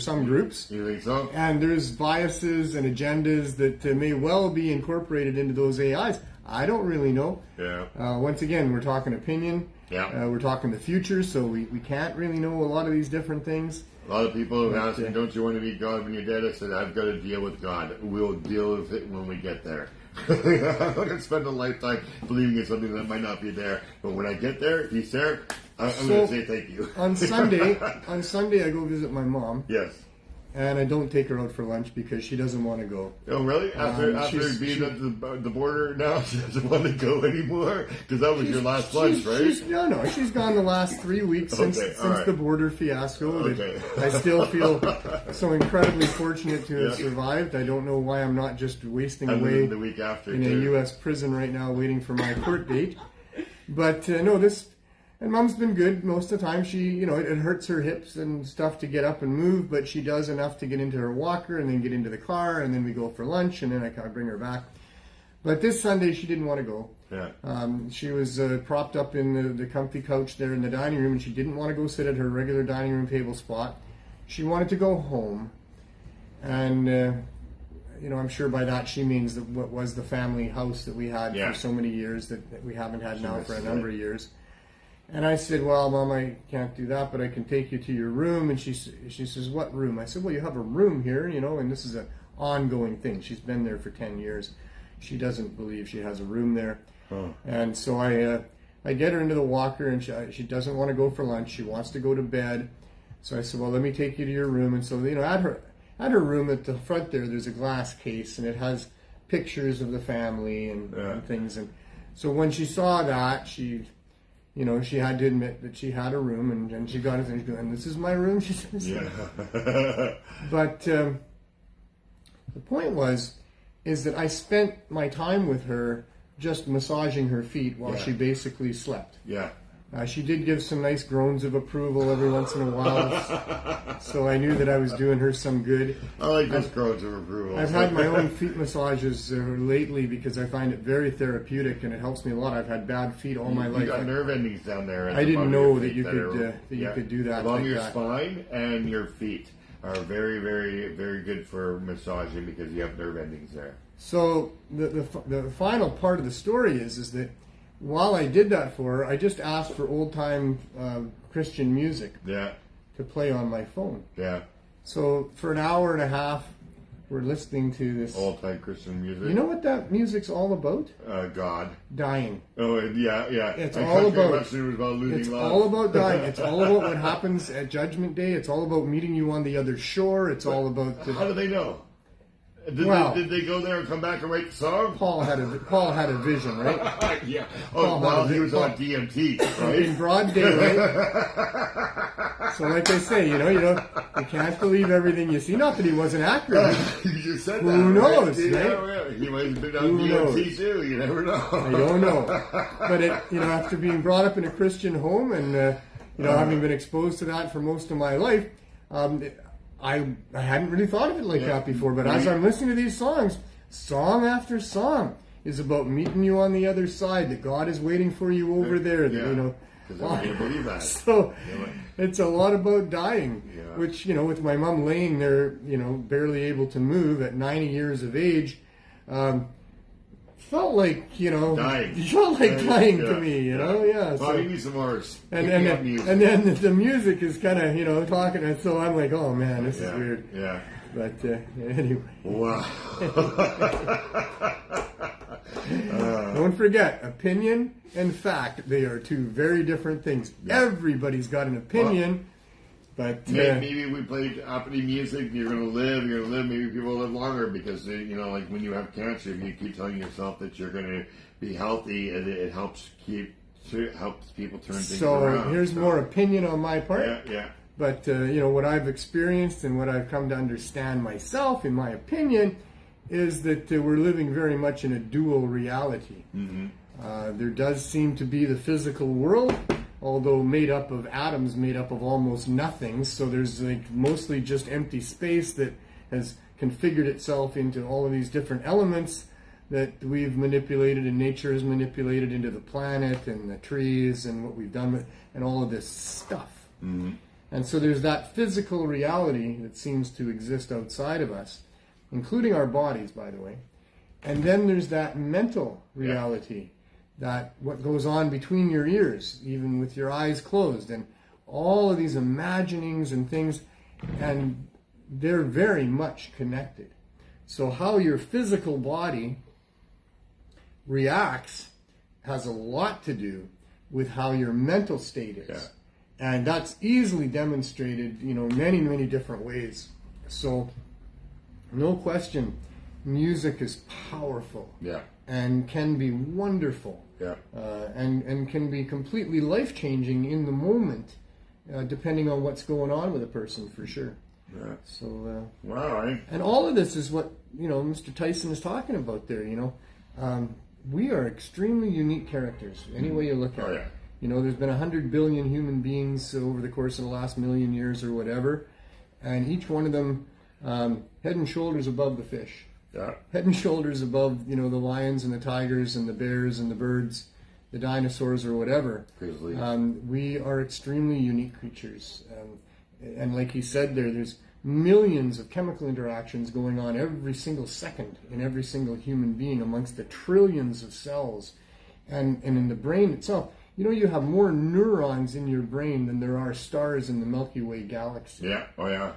think so? And there's biases and agendas that may well be incorporated into those AIs. I don't really know. Yeah. Once again, we're talking opinion. Yeah. We're talking the future, so we can't really know a lot of these different things. A lot of people have asked me, don't you want to meet God when you're dead? I said, I've got to deal with God. We'll deal with it when we get there. I'm not going to spend a lifetime believing in something that might not be there. But when I get there, if he's there, I'm going to say thank you. on Sunday, I go visit my mom. Yes. And I don't take her out for lunch because she doesn't want to go. Oh, really? After being at the border now, she doesn't want to go anymore? Because that was your last lunch, right? She's gone the last 3 weeks since right. the border fiasco. Okay. I still feel so incredibly fortunate to have survived. I don't know why I'm not just wasting away the week after, in a U.S. prison right now waiting for my court date. But and Mom's been good most of the time. She, it hurts her hips and stuff to get up and move, but she does enough to get into her walker and then get into the car, and then we go for lunch, and then I bring her back. But this Sunday, she didn't want to go. Yeah. She was propped up in the comfy couch there in the dining room, and she didn't want to go sit at her regular dining room table spot. She wanted to go home. And, I'm sure by that she means that what was the family house that we had for so many years that we haven't had now for a number of years. And I said, well, Mom, I can't do that, but I can take you to your room. And she says, what room? I said, well, you have a room here, and this is an ongoing thing. She's been there for 10 years. She doesn't believe she has a room there. Oh. And so I get her into the walker, and she doesn't want to go for lunch. She wants to go to bed. So I said, well, let me take you to your room. And so, at her room at the front there's a glass case, and it has pictures of the family and things. And so when she saw that, she had to admit that she had a room, and she got it, and this is my room, she says. Yeah. But the point is that I spent my time with her just massaging her feet while she basically slept. Yeah. She did give some nice groans of approval every once in a while, so I knew that I was doing her some good. I like those groans of approval. I've had my own feet massages lately because I find it very therapeutic and it helps me a lot. I've had bad feet all my life. You got nerve endings down there. I didn't know that you could do that. Along like your that. spine and your feet are very, very, very good for massaging because you have nerve endings there. So the final part of the story is that while I did that for her, I just asked for old-time Christian music to play on my phone. Yeah. So for an hour and a half, we're listening to this old-time Christian music. You know what that music's all about? God. Dying. Oh, yeah. It's all about. It was about losing it's love. all about dying. It's all about what happens at Judgment Day. It's all about meeting you on the other shore. It's all about. How do they know? Did they go there and come back and write the song? Paul had a vision, right? Yeah. Oh, while he was on DMT, right? In broad daylight. So, like I say, you can't believe everything you see. Not that he wasn't accurate. You just said that. Who knows, right? Yeah. He might have been on DMT too. You never know. I don't know. But after being brought up in a Christian home and having been exposed to that for most of my life, I hadn't really thought of it like that before, but as I'm listening to these songs, song after song is about meeting you on the other side, that God is waiting for you over there. That, because I'm going to believe that. So it's a lot about dying, which, with my mom laying there, barely able to move at 90 years of age, felt like, dying. Felt like dying to me, yeah. So you need some more and then the music is kind of, talking, and so I'm like, oh man, this is weird. Yeah. But anyway. Wow. Don't forget, opinion and fact, they are two very different things. Yeah. Everybody's got an opinion. But maybe we play uppity music. You're going to live. Maybe people will live longer because like when you have cancer, if you keep telling yourself that you're going to be healthy, it helps people turn things around. So here's more opinion on my part. Yeah. But what I've experienced and what I've come to understand myself, in my opinion, is that we're living very much in a dual reality. Mm-hmm. There does seem to be the physical world, although made up of atoms, made up of almost nothing. So there's mostly just empty space that has configured itself into all of these different elements that we've manipulated and nature has manipulated into the planet and the trees and what we've done with, and all of this stuff. Mm-hmm. And so there's that physical reality that seems to exist outside of us, including our bodies, by the way. And then there's that mental reality. That what goes on between your ears, even with your eyes closed, and all of these imaginings and things, and they're very much connected. So how your physical body reacts has a lot to do with how your mental state is. Yeah. And that's easily demonstrated, many, many different ways. So, no question, music is powerful. Yeah. And can be wonderful. Yeah. And can be completely life-changing in the moment, depending on what's going on with a person, for sure. Yeah. So, wow. And all of this is what, Mr. Tyson is talking about there, we are extremely unique characters, any way you look at it. There's been 100 billion human beings over the course of the last million years or whatever, and each one of them head and shoulders above the fish. Yeah. Head and shoulders above, the lions and the tigers and the bears and the birds, the dinosaurs or whatever. We are extremely unique creatures. And like he said there's millions of chemical interactions going on every single second in every single human being amongst the trillions of cells. And in the brain itself, you have more neurons in your brain than there are stars in the Milky Way galaxy. Yeah, oh yeah.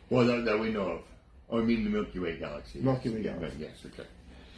Well, that we know of. Oh, I mean the Milky Way galaxy. Milky Way galaxy. Yes, okay.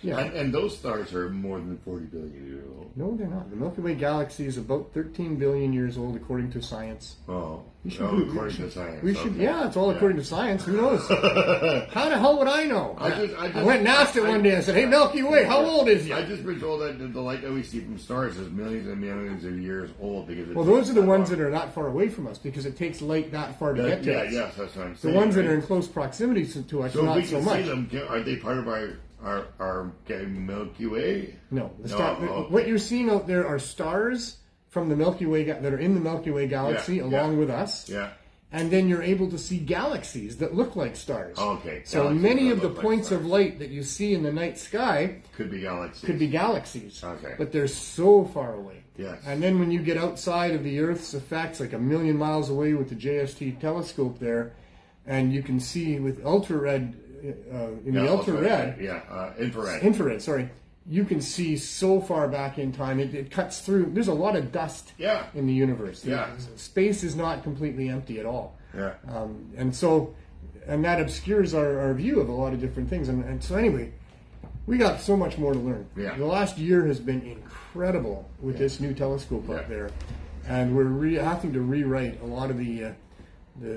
Yeah. And those stars are more than 40 billion years old. No, they're not. The Milky Way galaxy is about 13 billion years old, according to science. Oh, according to science. We should, okay. yeah, it's all according to science. Who knows? How the hell would I know? I went and asked it one day and said, "Hey, Milky Way, how old is it?" I just been told that the light that we see from stars is millions and millions of years old because. Well, those are the ones that are not far away from us because it takes light that far to get to us. Yes, that's what I'm saying. The ones that are in close proximity to us, so not we can so much. see them. Are they part of our Milky Way? No. Okay. What you're seeing out there are stars from the Milky Way that are in the Milky Way galaxy along with us. Yeah. And then you're able to see galaxies that look like stars. Okay. So Galaxies many that of the look like points stars. of light that you see in the night sky could be galaxies. Okay. But they're so far away. Yes. And then when you get outside of the Earth's effects, like 1 million miles away with the JST telescope there, and you can see with infrared. Infrared, sorry. You can see so far back in time. It cuts through. There's a lot of dust in the universe. Yeah. Space is not completely empty at all. Yeah. And that obscures our view of a lot of different things. And so anyway, we got so much more to learn. Yeah. The last year has been incredible with this new telescope up there. And we're having to rewrite a lot of the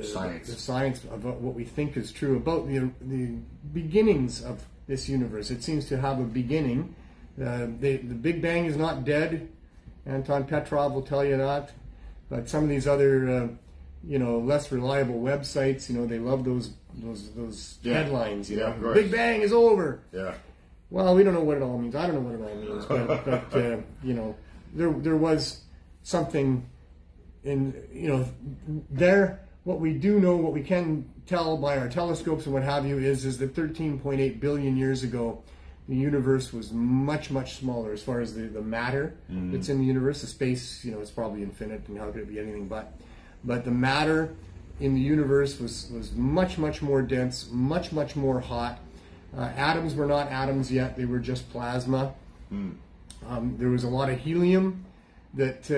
science about what we think is true about the beginnings of this universe. It seems to have a beginning. The Big Bang is not dead. Anton Petrov will tell you that. But some of these other, less reliable websites, they love those headlines. The Big Bang is over. Yeah. Well, we don't know what it all means. I don't know what it all means. But there was something in there. What we do know, what we can tell by our telescopes and what have you, is that 13.8 billion years ago, the universe was much, much smaller as far as the matter that's in the universe. The space, is probably infinite, and how could it be anything but? But the matter in the universe was much, much more dense, much, much more hot. Atoms were not atoms yet; they were just plasma. There was a lot of helium that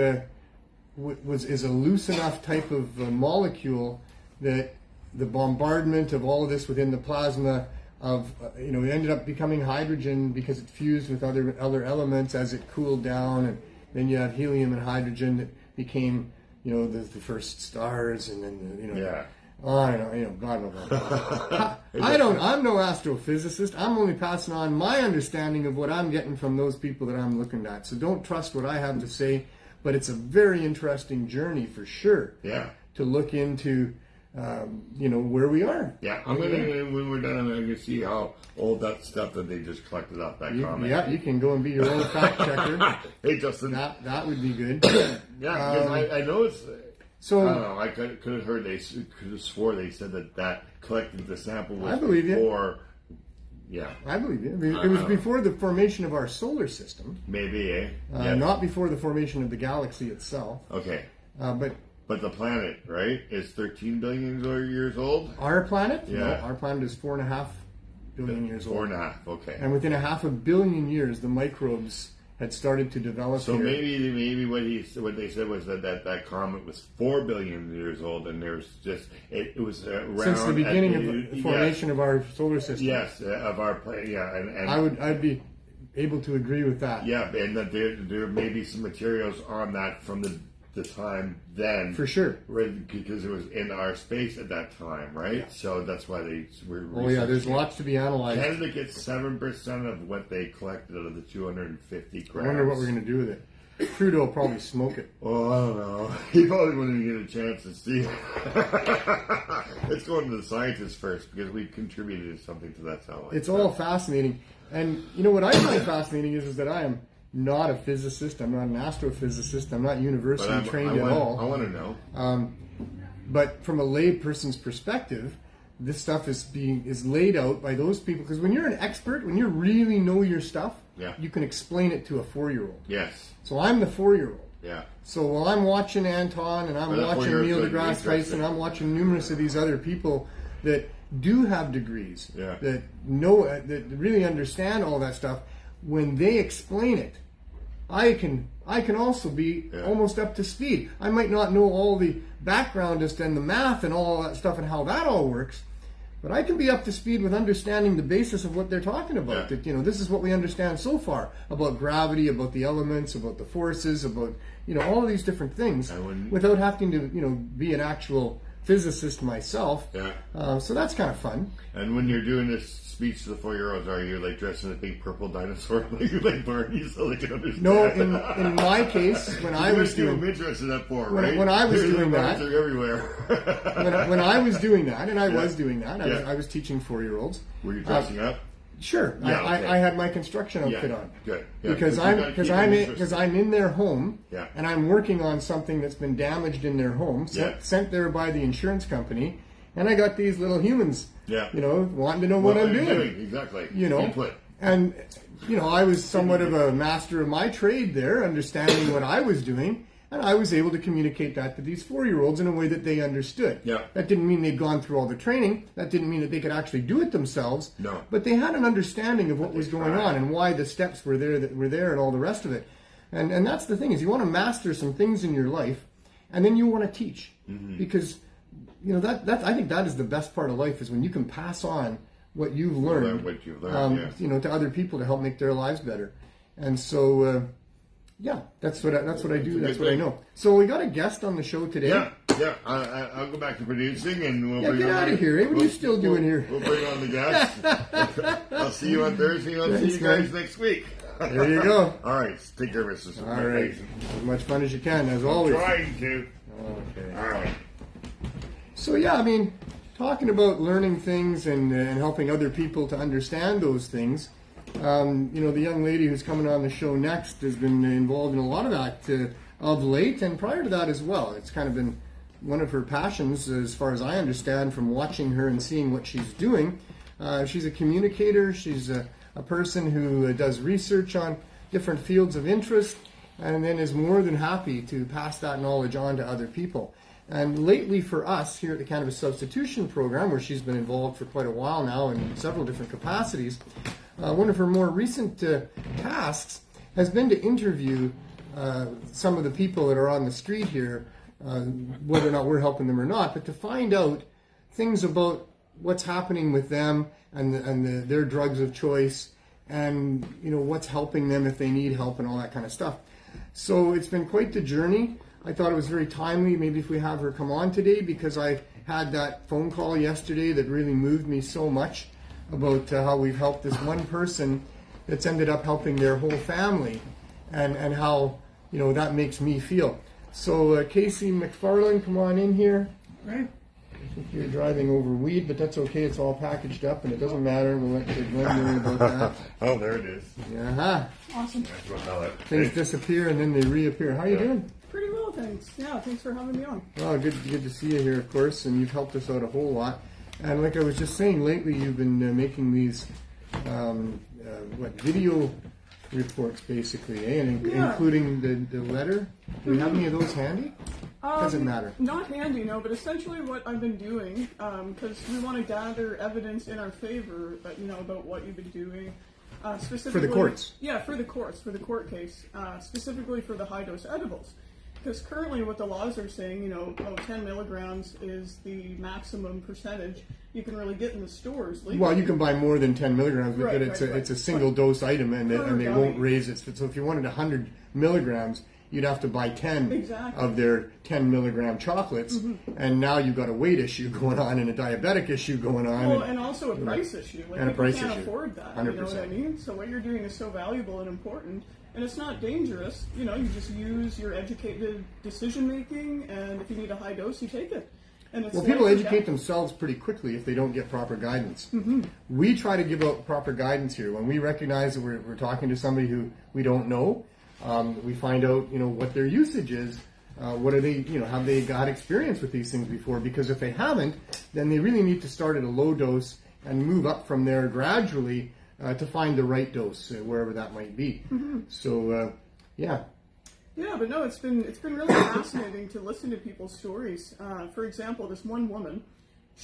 is a loose enough type of molecule that the bombardment of all of this within the plasma it ended up becoming hydrogen because it fused with other elements as it cooled down, and then you have helium and hydrogen that became the first stars, and then I don't know, God. I'm no astrophysicist. I'm only passing on my understanding of what I'm getting from those people that I'm looking at. So don't trust what I have to say. But it's a very interesting journey for sure. Yeah. To look into, where we are. Yeah. I'm gonna when we're done, I'm gonna see how old that stuff that they just collected off that comment. Yeah, you can go and be your own fact checker. Hey, Justin. That would be good. Yeah, because I know it's. So I don't know. I could have heard could have swore they said that collecting the sample was before. Yeah. I believe you. It was before the formation of our solar system. Maybe, eh? Not before the formation of the galaxy itself. Okay. But the planet, right, is 13 billion years old? Our planet? Yeah. No, our planet is 4.5 billion years old. 4.5, okay. And within 500 million years, the microbes had started to develop. So here. maybe what they said was that comet was 4 billion years old, and there's just it was around since the beginning of the formation of our solar system. Yes, of our planet. Yeah, and I'd be able to agree with that. Yeah, and that there may be some materials on that from the time then, for sure, because it was in our space at that time, right? Yeah. So that's why they were. Oh yeah, there's lots to be analyzed. Canada gets 7% of what they collected out of the 250 grams. I wonder what we're going to do with it. Trudeau will probably smoke it. Oh, I don't know. He probably wouldn't even get a chance to see it. It's going to the scientists first because we contributed something to that satellite. It's all fascinating, and what I find fascinating is that I am not a physicist. I'm not an astrophysicist. I'm not university trained at all. I want to know. But from a lay person's perspective, this stuff is laid out by those people. Because when you're an expert, when you really know your stuff, you can explain it to a 4-year-old. Yes. So I'm the 4-year-old. Yeah. So while I'm watching Anton and I'm watching Neil deGrasse Tyson, I'm watching numerous of these other people that do have degrees, that know, that really understand all that stuff. When they explain it, I can also be almost up to speed. I might not know all the background and the math and all that stuff and how that all works, But I can be up to speed with understanding the basis of what they're talking about. Yeah. That, this is what we understand so far about gravity, about the elements, about the forces, about, all of these different things without having to, be an actual physicist myself. Yeah. So that's kind of fun. And when you're doing this speech to the 4-year-olds, are you like dressed in a big purple dinosaur like Barney so they can understand? No, in my case, when I was doing... I'm interested in that for, when, right? when I was doing that... Are everywhere. when I was doing that, and I was doing that, Yeah. I was teaching 4-year-olds. Were you dressing up? Sure, Yeah, okay. I had my construction outfit on. Good. Yeah, Because I'm in their home, Yeah. and I'm working on something that's been damaged in their home, Yeah. sent there by the insurance company, and I got these little humans, Yeah. wanting to know what I'm doing. Exactly. Input. And I was somewhat of a master of my trade there, understanding what I was doing. And I was able to communicate that to these 4-year-olds in a way that they understood. Yeah. That didn't mean they'd gone through all the training. That didn't mean that they could actually do it themselves. No. But they had an understanding of what was going on and why the steps were there and all the rest of it. And that's the thing, is you want to master some things in your life, and then you want to teach. Mm-hmm. Because, I think that is the best part of life, is when you can pass on what you've learned, to other people to help make their lives better. And so... that's what I do. That's what I know. So we got a guest on the show today. Yeah. I'll go back to producing, and we'll bring get on out of here. What are you still doing here? We'll bring on the guest. I'll see you on Thursday. I'll see you guys next week. There you go. All right. Take care, Mrs. All right. As much fun as you can, as always. Trying to. Okay. All right. So talking about learning things and helping other people to understand those things. The young lady who's coming on the show next has been involved in a lot of that of late, and prior to that as well. It's kind of been one of her passions, as far as I understand, from watching her and seeing what she's doing. She's a communicator. She's a person who does research on different fields of interest, and then is more than happy to pass that knowledge on to other people. And lately for us here at the Cannabis Substitution Program, where she's been involved for quite a while now in several different capacities, one of her more recent tasks has been to interview some of the people that are on the street here, whether or not we're helping them or not, but to find out things about what's happening with them and their drugs of choice, and what's helping them if they need help and all that kind of stuff. So it's been quite the journey. I thought it was very timely, maybe if we have her come on today, because I had that phone call yesterday that really moved me so much about how we've helped this one person that's ended up helping their whole family, and how that makes me feel. So Casey McFarland, come on in here. Right. I think you're driving over weed, but that's okay. It's all packaged up, and it doesn't matter. We'll let Glenn worry about that. Oh, there it is. Yeah. Awesome. Things disappear and then they reappear. How are you doing? Pretty well, thanks. Yeah, thanks for having me on. Well, good to see you here, of course, and you've helped us out a whole lot. And like I was just saying, lately you've been making these video reports, basically, and including the letter. Do you have any of those handy? Doesn't matter. Not handy, no, but essentially what I've been doing, because we want to gather evidence in our favor, about what you've been doing. Specifically, for the courts? Yeah, for the courts, for the court case, specifically for the high-dose edibles. Because currently what the laws are saying, 10 milligrams is the maximum percentage you can really get in the stores legally. Well, you can buy more than 10 milligrams, but Right, it's a single dose item, and they won't raise it. So if you wanted 100 milligrams, you'd have to buy 10 of their 10 milligram chocolates, and now you've got a weight issue going on and a diabetic issue going on. Well, and also a price issue. Like, and a price can't issue. afford that. 100%. You know what I mean? So what you're doing is so valuable and important, and it's not dangerous. You just use your educated decision making, and if you need a high dose, you take it. And it's people educate themselves pretty quickly if they don't get proper guidance. We try to give out proper guidance here. When we recognize that we're talking to somebody who we don't know, we find out, what their usage is. What are they, have they got experience with these things before? Because if they haven't, then they really need to start at a low dose and move up from there gradually to find the right dose, wherever that might be. So, yeah. Yeah, but no, it's been really fascinating to listen to people's stories. For example, this one woman,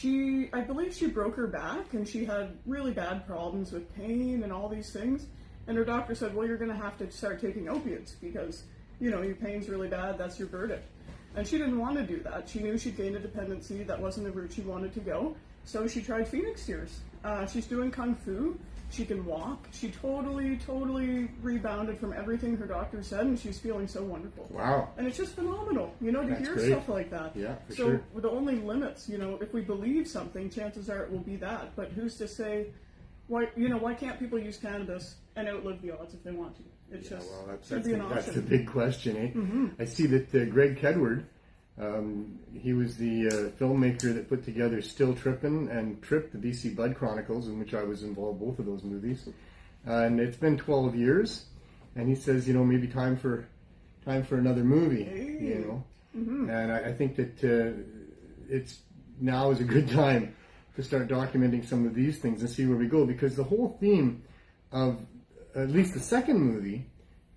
I believe she broke her back, and she had really bad problems with pain and all these things. And her doctor said, well, you're going to have to start taking opiates because, your pain's really bad, that's your verdict. And she didn't want to do that. She knew she'd gained a dependency, that wasn't the route she wanted to go. So she tried Phoenix Tears. She's doing Kung Fu. She can walk. She totally rebounded from everything her doctor said, and she's feeling so wonderful. Wow. And it's just phenomenal, to That's hear great. stuff like that. Yeah, for so sure. the only limits, if we believe something, chances are it will be that. But who's to say, why can't people use cannabis and outlive the odds if they want to? It's just should be an option. That's the big question, eh? Mm-hmm. I see that Greg Kedward, he was the filmmaker that put together Still Trippin' and Trip, the BC Bud Chronicles, in which I was involved, both of those movies. And it's been 12 years, and he says, maybe time for another movie, Hey. Mm-hmm. And I think that it's now is a good time to start documenting some of these things and see where we go, because the whole theme of at least the second movie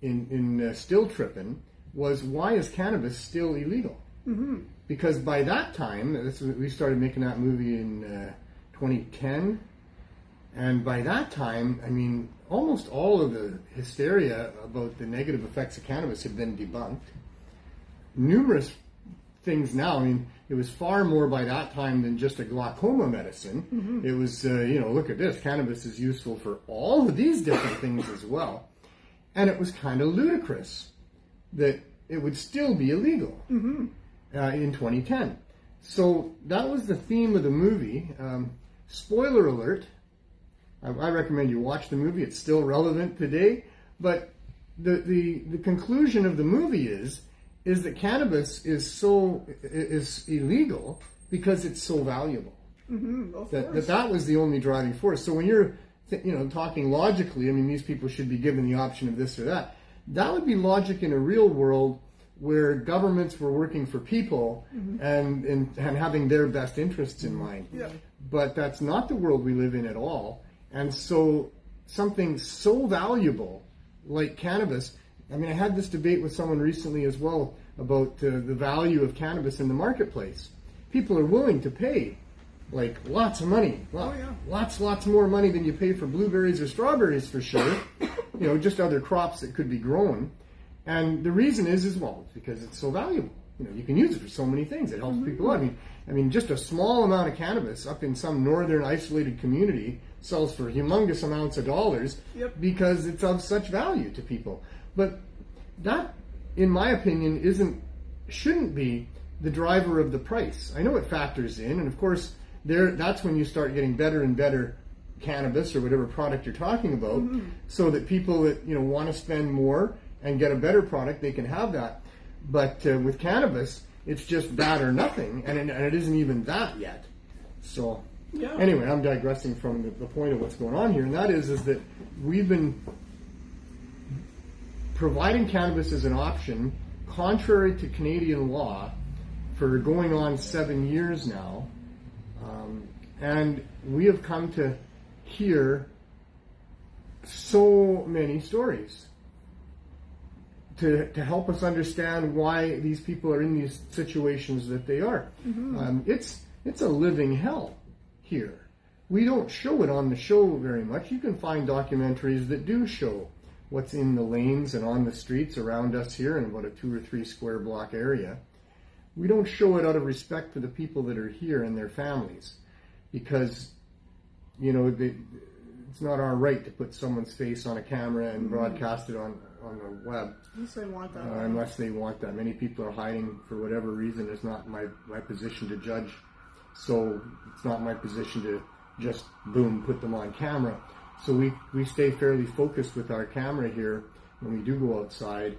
in Still Trippin' was, why is cannabis still illegal? Mm-hmm. Because by that time, we started making that movie in 2010, and by that time, almost all of the hysteria about the negative effects of cannabis had been debunked. Numerous things now, it was far more by that time than just a glaucoma medicine. Mm-hmm. It was, look at this, cannabis is useful for all of these different things as well. And it was kind of ludicrous that it would still be illegal. Mm-hmm. In 2010. So that was the theme of the movie. Spoiler alert, I recommend you watch the movie. It's still relevant today. But the conclusion of the movie is that cannabis is illegal because it's so valuable. Mm-hmm, that was the only driving force. So when you're talking logically, these people should be given the option of this or that. That would be logic in a real world where governments were working for people mm-hmm. and having their best interests in mind. Yeah. But that's not the world we live in at all. And so something so valuable like cannabis, I had this debate with someone recently as well about the value of cannabis in the marketplace. People are willing to pay lots of money. Lots more money than you pay for blueberries or strawberries for sure. Just other crops that could be grown. And the reason is because it's so valuable. You can use it for so many things. It helps mm-hmm. people out. Just a small amount of cannabis up in some northern isolated community sells for humongous amounts of dollars yep. because it's of such value to people. But that, in my opinion, shouldn't be the driver of the price. I know it factors in, and of course, that's when you start getting better and better cannabis or whatever product you're talking about, mm-hmm. so that people that want to spend more and get a better product, they can have that. But with cannabis, it's just that or nothing, and it isn't even that yet. So yeah. Anyway, I'm digressing from the point of what's going on here, and that is that we've been providing cannabis as an option, contrary to Canadian law, for going on 7 years now, and we have come to hear so many stories to help us understand why these people are in these situations that they are. Mm-hmm. It's a living hell here. We don't show it on the show very much. You can find documentaries that do show what's in the lanes and on the streets around us here in about a 2 or 3 square block area. We don't show it out of respect for the people that are here and their families, because it's not our right to put someone's face on a camera and mm-hmm. broadcast it on the web. Unless they want that. Unless they want that. Many people are hiding for whatever reason. It's not my position to judge. So it's not my position to just, boom, put them on camera. So we stay fairly focused with our camera here when we do go outside,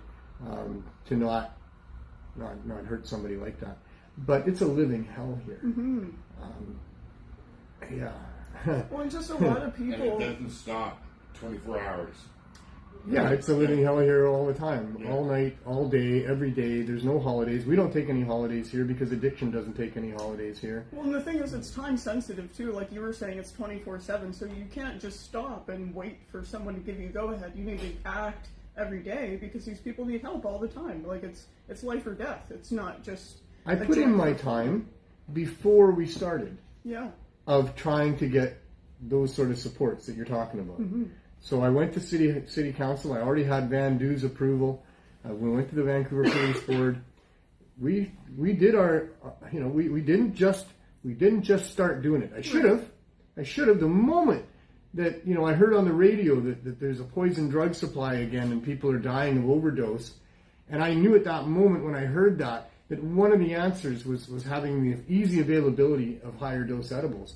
to not hurt somebody like that. But it's a living hell here. Mm-hmm. Yeah. Well, and just a lot of people. And it doesn't stop 24 hours. Yeah, it's a living hell here all the time, yeah. All night, all day, every day. There's no holidays. We don't take any holidays here because addiction doesn't take any holidays here. Well, and the thing is, it's time sensitive too. Like you were saying, it's 24/7, so you can't just stop and wait for someone to give you go ahead. You need to act every day because these people need help all the time. Like it's life or death. It's not just. I put in my time before we started. Yeah. Of trying to get those sort of supports that you're talking about. Mm-hmm. So I went to city council. I already had Van Du's approval. We went to the Vancouver Police Board. We did our, we didn't just We didn't just start doing it. I should have. The moment that, I heard on the radio that there's a poison drug supply again and people are dying of overdose. And I knew at that moment when I heard that one of the answers was having the easy availability of higher dose edibles.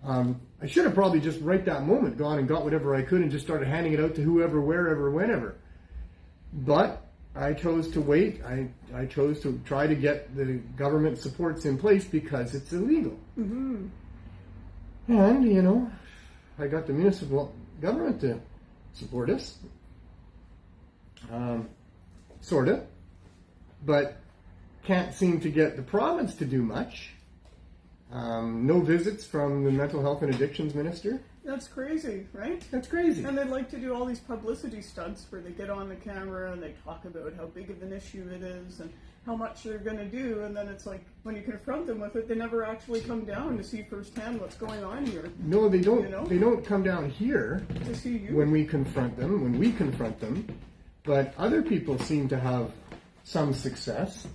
I should have probably just right that moment gone and got whatever I could and just started handing it out to whoever, wherever, whenever. But I chose to wait. I chose to try to get the government supports in place because it's illegal. Mm-hmm. And, I got the municipal government to support us. Sort of. But can't seem to get the province to do much. No visits from the mental health and addictions minister. That's crazy, right? That's crazy. And they like to do all these publicity stunts where they get on the camera and they talk about how big of an issue it is and how much they're going to do, and then it's like when you confront them with it, they never actually come down to see firsthand what's going on here. No, they don't. They don't come down here to see you when we confront them. But other people seem to have some success.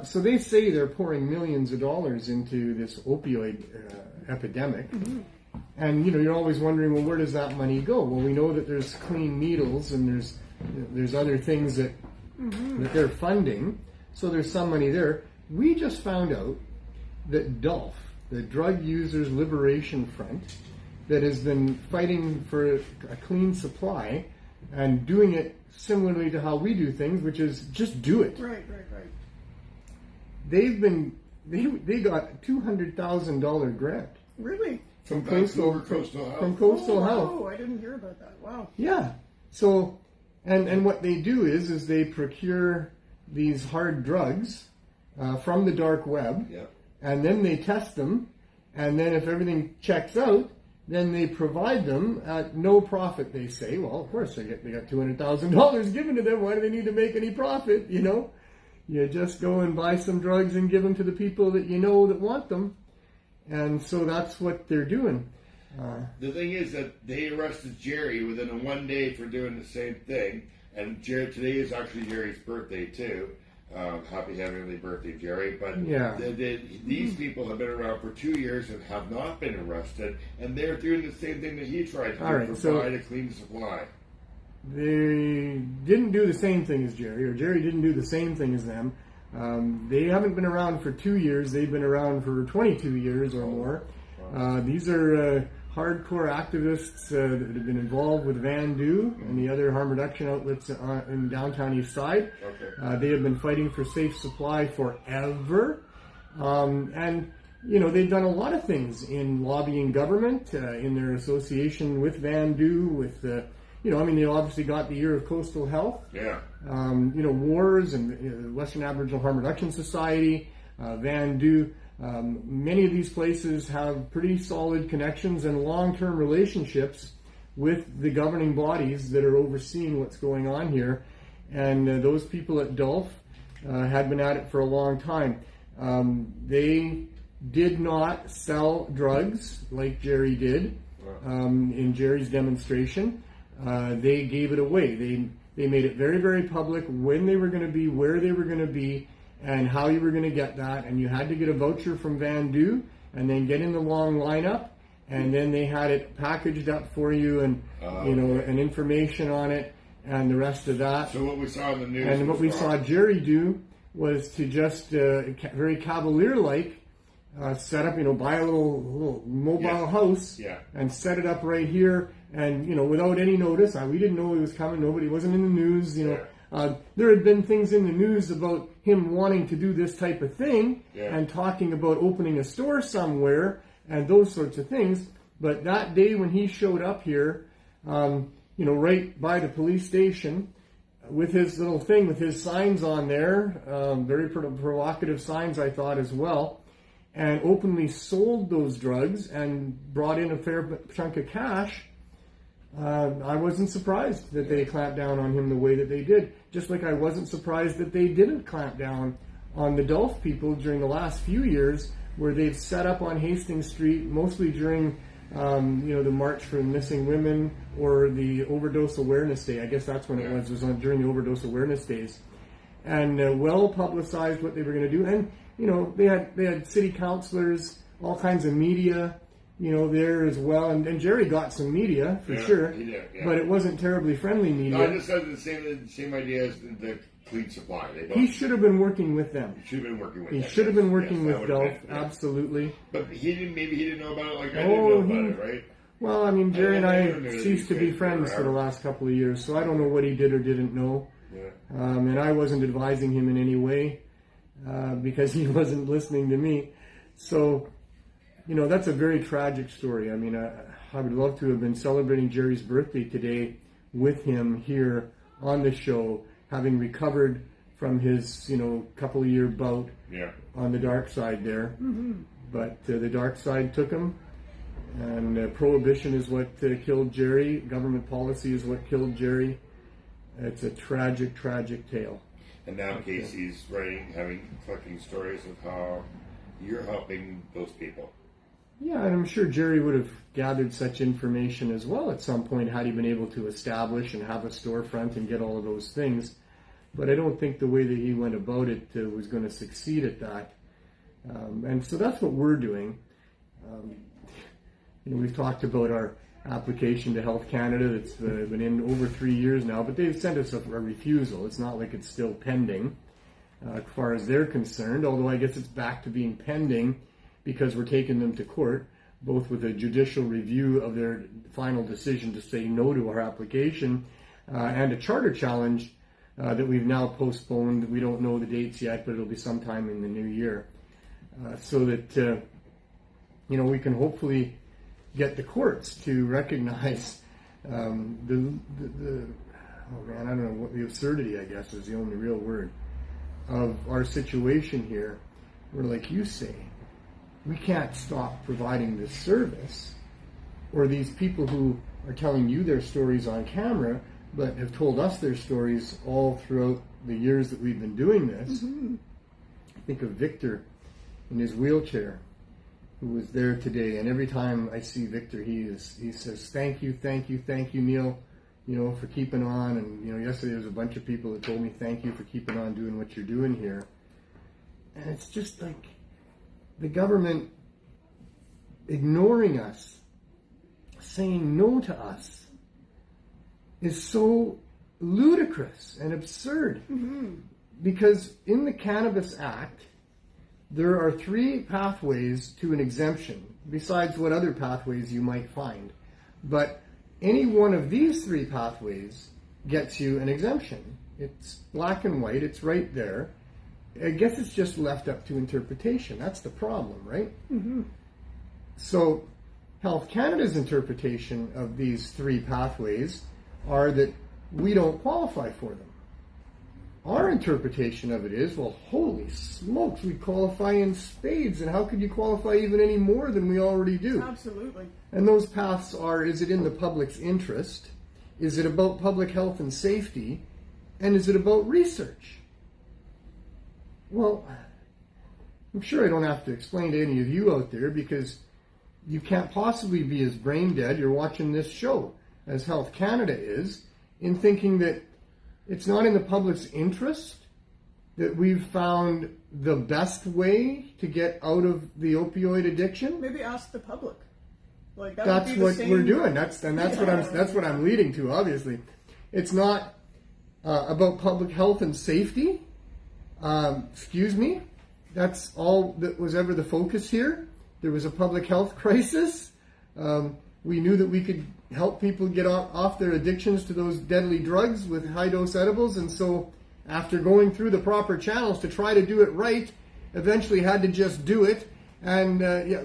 So they say they're pouring millions of dollars into this opioid epidemic. Mm-hmm. And, you're always wondering, well, where does that money go? Well, we know that there's clean needles and there's other things that they're funding. So there's some money there. We just found out that DULF, the Drug Users Liberation Front, that has been fighting for a clean supply and doing it similarly to how we do things, which is just do it. Right. They got a $200,000 grant. Really? From Coastal Health. Oh, I didn't hear about that. Wow. Yeah. So, and what they do is they procure these hard drugs from the dark web, and then they test them, and then if everything checks out, then they provide them at no profit. They say, well, of course they got $200,000 given to them. Why do they need to make any profit? You just go and buy some drugs and give them to the people that that want them. And so that's what they're doing. The thing is that they arrested Jerry within one day for doing the same thing. And today is actually Jerry's birthday, too. Happy heavenly birthday, Jerry. But these people have been around for 2 years and have not been arrested. And they're doing the same thing that he tried to do, provide a clean supply. They didn't do the same thing as Jerry, or Jerry didn't do the same thing as them. They haven't been around for 2 years. They've been around for 22 years or more. These are hardcore activists that have been involved with Vandu and the other harm reduction outlets in downtown East Side. Okay. They have been fighting for safe supply forever. And, they've done a lot of things in lobbying government, in their association with Vandu, with they obviously got the year of coastal health. Yeah. Wars and Western Aboriginal Harm Reduction Society, Vandu. Many of these places have pretty solid connections and long-term relationships with the governing bodies that are overseeing what's going on here. And those people at DULF had been at it for a long time. They did not sell drugs like Jerry did in Jerry's demonstration. They gave it away. They made it very, very public when they were going to be, where they were going to be, and how you were going to get that. And you had to get a voucher from Vandu and then get in the long lineup. And then they had it packaged up for you and, and information on it and the rest of that. So what we saw in the news. And what we saw Jerry do was to just very cavalier-like set up, buy a little mobile house and set it up right here. And, without any notice, we didn't know he was coming. Nobody wasn't in the news, there had been things in the news about him wanting to do this type of thing and talking about opening a store somewhere and those sorts of things. But that day when he showed up here, right by the police station with his little thing, with his signs on there, very provocative signs, I thought, as well, and openly sold those drugs and brought in a fair chunk of cash, I wasn't surprised that they clamped down on him the way that they did. Just like I wasn't surprised that they didn't clamp down on the DULF people during the last few years, where they've set up on Hastings Street, mostly during, the March for Missing Women or the Overdose Awareness Day. I guess that's when it was during the Overdose Awareness Days. And well publicized what they were going to do. And, they had city councilors all kinds of media, there as well. And Jerry got some media, for sure. He did, yeah. But it wasn't terribly friendly media. No, I just had the same idea as the Clean Supply. He should have been working with them. He should have been working with He them. should have been working yes, with Delph, absolutely. But maybe he didn't know about it like I didn't know about it, right? Well, I mean, Jerry and I ceased to be these friends for the last couple of years, so I don't know what he did or didn't know. Yeah. And I wasn't advising him in any way because he wasn't listening to me. So, that's a very tragic story. I mean, I would love to have been celebrating Jerry's birthday today with him here on the show, having recovered from his, couple of year bout on the dark side there. Mm-hmm. But the dark side took him. And prohibition is what killed Jerry. Government policy is what killed Jerry. It's a tragic, tragic tale. And now Casey's collecting stories of how you're helping those people. Yeah, and I'm sure Jerry would have gathered such information as well at some point had he been able to establish and have a storefront and get all of those things. But I don't think the way that he went about it was going to succeed at that. And so that's what we're doing. We've talked about our application to Health Canada that's been in over 3 years now, but they've sent us a refusal. It's not like it's still pending as far as they're concerned, although I guess it's back to being pending because we're taking them to court, both with a judicial review of their final decision to say no to our application and a charter challenge that we've now postponed. We don't know the dates yet, but it'll be sometime in the new year so that, we can hopefully get the courts to recognize the absurdity, I guess, is the only real word, of our situation here, where, like you say, we can't stop providing this service, or these people who are telling you their stories on camera, but have told us their stories all throughout the years that we've been doing this. Mm-hmm. Think of Victor in his wheelchair, who was there today, and every time I see Victor, he says, thank you, Neil, for keeping on. And yesterday there was a bunch of people that told me thank you for keeping on doing what you're doing here. And it's just like the government ignoring us, saying no to us, is so ludicrous and absurd. Mm-hmm. Because in the Cannabis Act, there are 3 pathways to an exemption, besides what other pathways you might find. But any one of these 3 pathways gets you an exemption. It's black and white, it's right there. I guess it's just left up to interpretation. That's the problem, right? Mm-hmm. So Health Canada's interpretation of these 3 pathways are that we don't qualify for them. Our interpretation of it is, well, holy smokes, we qualify in spades, and how could you qualify even any more than we already do? Absolutely. And those paths are, is it in the public's interest? Is it about public health and safety? And is it about research? Well, I'm sure I don't have to explain to any of you out there, because you can't possibly be as brain dead, you're watching this show, as Health Canada is, in thinking that it's not in the public's interest that we've found the best way to get out of the opioid addiction. Maybe ask the public. Like that's what we're doing. That's what I'm leading to. Obviously, it's not about public health and safety. Excuse me. That's all that was ever the focus here. There was a public health crisis. We knew that we could help people get off their addictions to those deadly drugs with high-dose edibles, and so after going through the proper channels to try to do it right, eventually had to just do it. And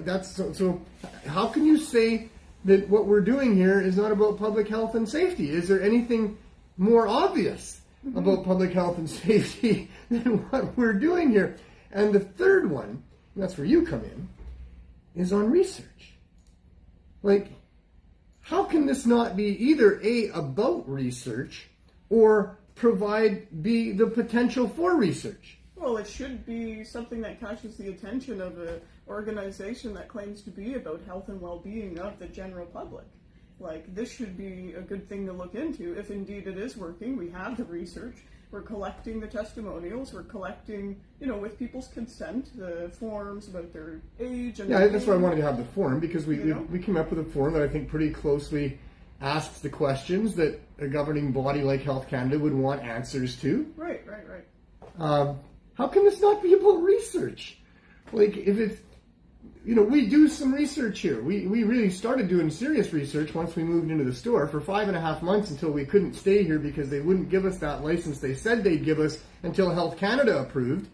that's so how can you say that what we're doing here is not about public health and safety? Is there anything more obvious about public health and safety than what we're doing here? And the third one, and that's where you come in, is on research. Like, how can this not be either about research or be the potential for research? Well, it should be something that catches the attention of an organization that claims to be about health and well-being of the general public. Like, this should be a good thing to look into if indeed it is working. We have the research. We're collecting the testimonials. We're collecting, with people's consent, the forms about their age. And that's why I wanted to have the form, because we came up with a form that I think pretty closely asks the questions that a governing body like Health Canada would want answers to. Right. How can this not be about research? Like, if it's, we do some research here. We really started doing serious research once we moved into the store for 5.5 months until we couldn't stay here because they wouldn't give us that license they said they'd give us until Health Canada approved.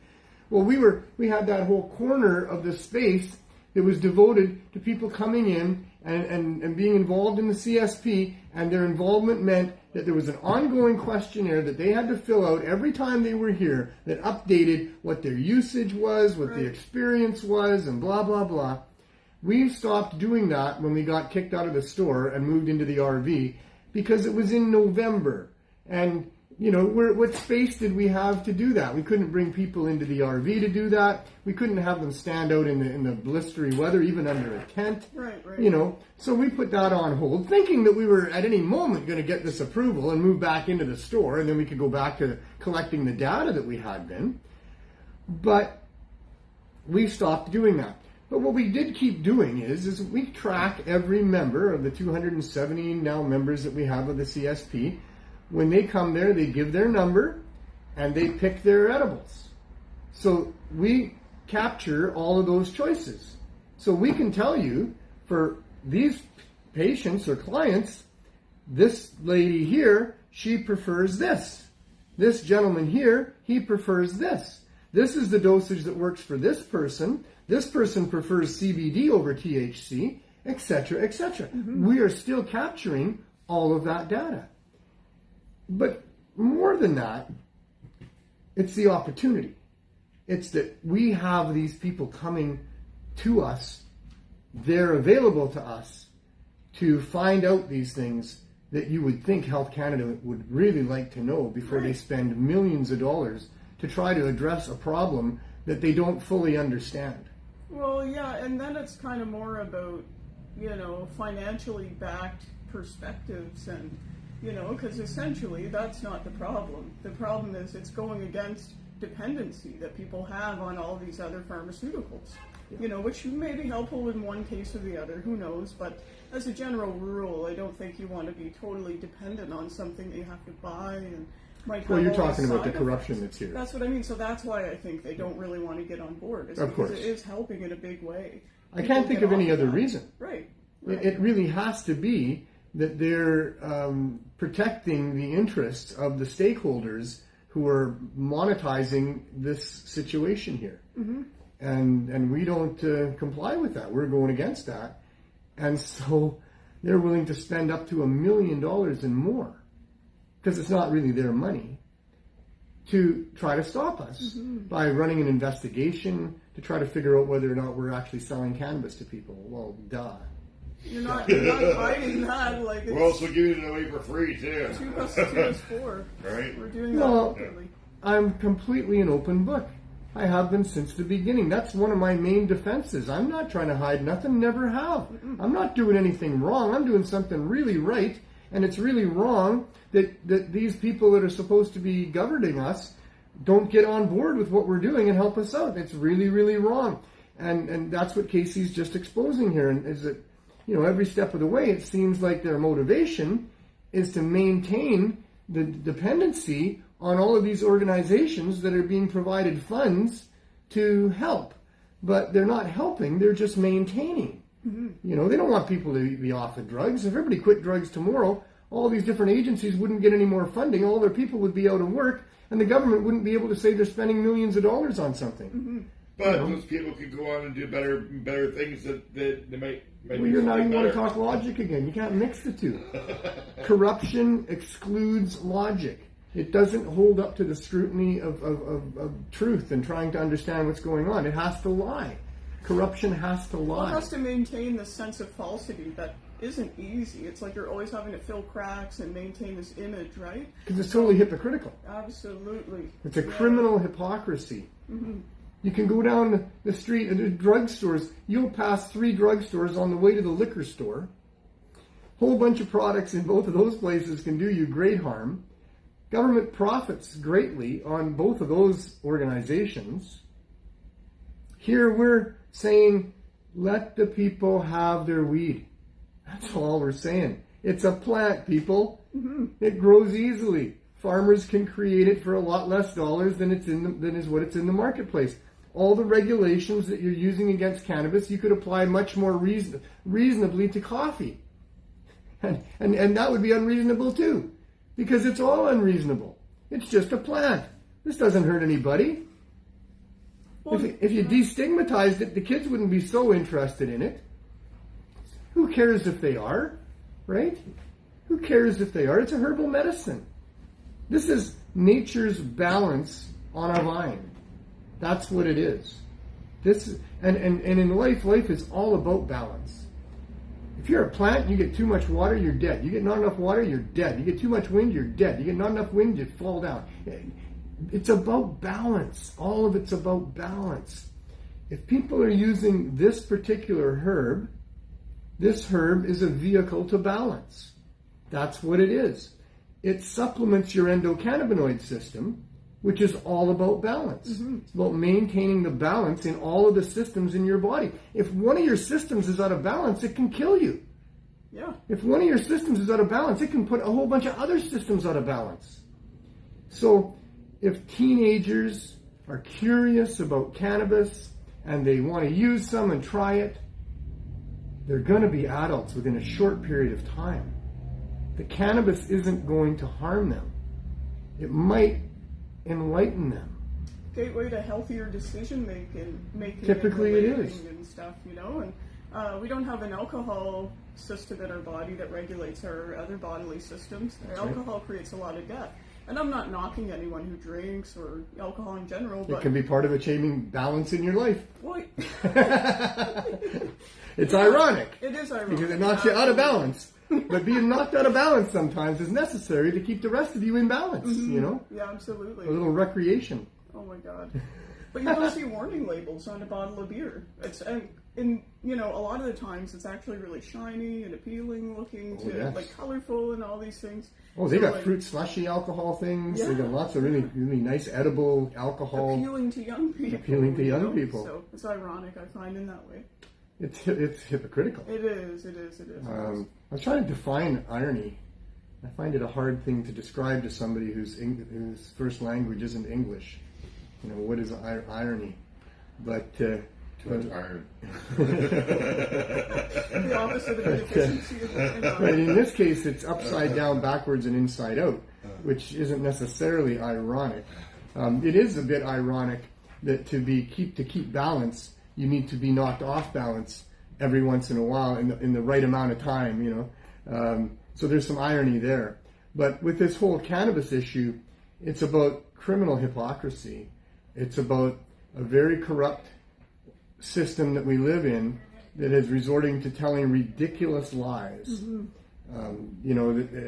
Well, we had that whole corner of the space that was devoted to people coming in and being involved in the CSP, and their involvement meant that there was an ongoing questionnaire that they had to fill out every time they were here that updated what their usage was, what the experience was, and blah, blah, blah. We stopped doing that when we got kicked out of the store and moved into the RV because it was in November. And, what space did we have to do that? We couldn't bring people into the RV to do that. We couldn't have them stand out in the blistery weather, even under a tent. Right. So we put that on hold, thinking that we were at any moment going to get this approval and move back into the store, and then we could go back to collecting the data that we had been. But we stopped doing that. But what we did keep doing is we track every member of the 270 now members that we have of the CSP. When they come there, they give their number and they pick their edibles. So we capture all of those choices. So we can tell you, for these patients or clients, this lady here, she prefers this. This gentleman here, he prefers this. This is the dosage that works for this person. This person prefers CBD over THC, etc., etc. We are still capturing all of that data. But more than that, it's the opportunity. It's that we have these people coming to us. They're available to us to find out these things that you would think Health Canada would really like to know before they spend millions of dollars to try to address a problem that they don't fully understand. Well, yeah, and then it's kind of more about, financially backed perspectives and, because essentially that's not the problem. The problem is it's going against dependency that people have on all these other pharmaceuticals, which may be helpful in one case or the other, who knows, but as a general rule, I don't think you want to be totally dependent on something that you have to buy and might have. Well, you're all talking about the side corruption effects. that's here. That's what I mean, so that's why I think they don't really want to get on board, is Of because course. it is helping in a big way. I can't think of any other reason. Right. It really has to be that they're protecting the interests of the stakeholders who are monetizing this situation here. And we don't comply with that. We're going against that. And so they're willing to spend up to $1 million and more, because it's not really their money, to try to stop us by running an investigation to try to figure out whether or not we're actually selling cannabis to people. Well, duh. You're not hiding that. Like, We're also giving it away for free, too. 2 + 2 is 4. Right? We're doing that Well, openly. I'm completely an open book. I have been since the beginning. That's one of my main defenses. I'm not trying to hide nothing, never have. I'm not doing anything wrong. I'm doing something really right, and it's really wrong that these people that are supposed to be governing us don't get on board with what we're doing and help us out. It's really, really wrong. And that's what Casey's just exposing here, and is that, every step of the way, it seems like their motivation is to maintain the dependency on all of these organizations that are being provided funds to help. But they're not helping, they're just maintaining. They don't want people to be off of drugs. If everybody quit drugs tomorrow, all these different agencies wouldn't get any more funding, all their people would be out of work, and the government wouldn't be able to say they're spending millions of dollars on something. But those people could go on and do better things that they might Well, you want to talk logic again. You can't mix the two. Corruption excludes logic. It doesn't hold up to the scrutiny of truth and trying to understand what's going on. It has to lie. Corruption has to lie. Well, it has to maintain this sense of falsity that isn't easy. It's like you're always having to fill cracks and maintain this image, right? Because it's totally hypocritical. Absolutely. It's a criminal hypocrisy. You can go down the street and there's drugstores. You'll pass 3 drugstores on the way to the liquor store. Whole bunch of products in both of those places can do you great harm. Government profits greatly on both of those organizations. Here we're saying, let the people have their weed. That's all we're saying. It's a plant, people. Mm-hmm. It grows easily. Farmers can create it for a lot less dollars than is what it's in the marketplace. All the regulations that you're using against cannabis, you could apply much more reasonably to coffee. And that would be unreasonable too, because it's all unreasonable. It's just a plant. This doesn't hurt anybody. Well, if you destigmatized it, the kids wouldn't be so interested in it. Who cares if they are, right? Who cares if they are? It's a herbal medicine. This is nature's balance on a vine. That's what it is. And in life is all about balance. If you're a plant, you get too much water, you're dead. You get not enough water, you're dead. You get too much wind, you're dead. You get not enough wind, you fall down. It's about balance. All of it's about balance. If people are using this particular herb, this herb is a vehicle to balance. That's what it is. It supplements your endocannabinoid system, which is all about balance. Mm-hmm. It's about maintaining the balance in all of the systems in your body. If one of your systems is out of balance, it can kill you. Yeah. If one of your systems is out of balance, it can put a whole bunch of other systems out of balance. So if teenagers are curious about cannabis and they want to use some and try it, they're going to be adults within a short period of time. The cannabis isn't going to harm them. It might enlighten them. Gateway to healthier decision making. Typically it is. And stuff, and we don't have an alcohol system in our body that regulates our other bodily systems. Alcohol creates a lot of death. And I'm not knocking anyone who drinks or alcohol in general, but it can be part of achieving balance in your life. Well, it's ironic. It is ironic. Because it knocks you out of balance. But being knocked out of balance sometimes is necessary to keep the rest of you in balance, Mm-hmm. Yeah, absolutely. A little recreation. Oh my God. But you don't see warning labels on a bottle of beer. It's a lot of the times it's actually really shiny and appealing looking like colorful and all these things. Oh, they got fruit slushy alcohol things. Yeah. They got lots of really, really nice edible alcohol. Appealing to young people. So it's ironic, I find, in that way. It's hypocritical. It is. I was trying to define irony. I find it a hard thing to describe to somebody whose first language isn't English. What is irony? But too much iron. The opposite of inefficiency. But in this case, it's upside down, backwards, and inside out, which isn't necessarily ironic. It is a bit ironic that to keep balance, you need to be knocked off balance every once in a while in the right amount of time, So there's some irony there. But with this whole cannabis issue, it's about criminal hypocrisy. It's about a very corrupt system that we live in that is resorting to telling ridiculous lies. Mm-hmm.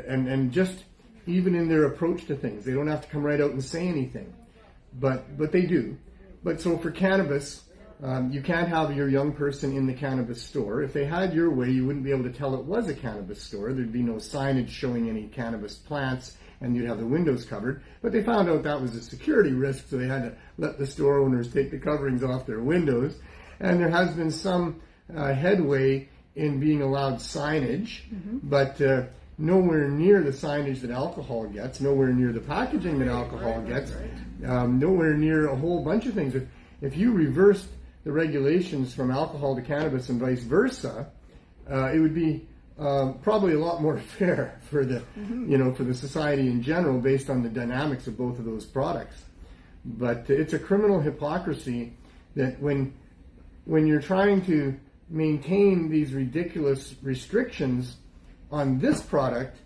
And just even in their approach to things, they don't have to come right out and say anything, but they do. But so for cannabis, you can't have your young person in the cannabis store. If they had your way, you wouldn't be able to tell it was a cannabis store. There'd be no signage showing any cannabis plants, and you'd have the windows covered. But they found out that was a security risk, so they had to let the store owners take the coverings off their windows. And there has been some headway in being allowed signage, but nowhere near the signage that alcohol gets, nowhere near the packaging that alcohol gets, nowhere near a whole bunch of things. If you reversed the regulations from alcohol to cannabis and vice versa, it would be probably a lot more fair for the for the society in general, based on the dynamics of both of those products. But it's a criminal hypocrisy that when you're trying to maintain these ridiculous restrictions on this product,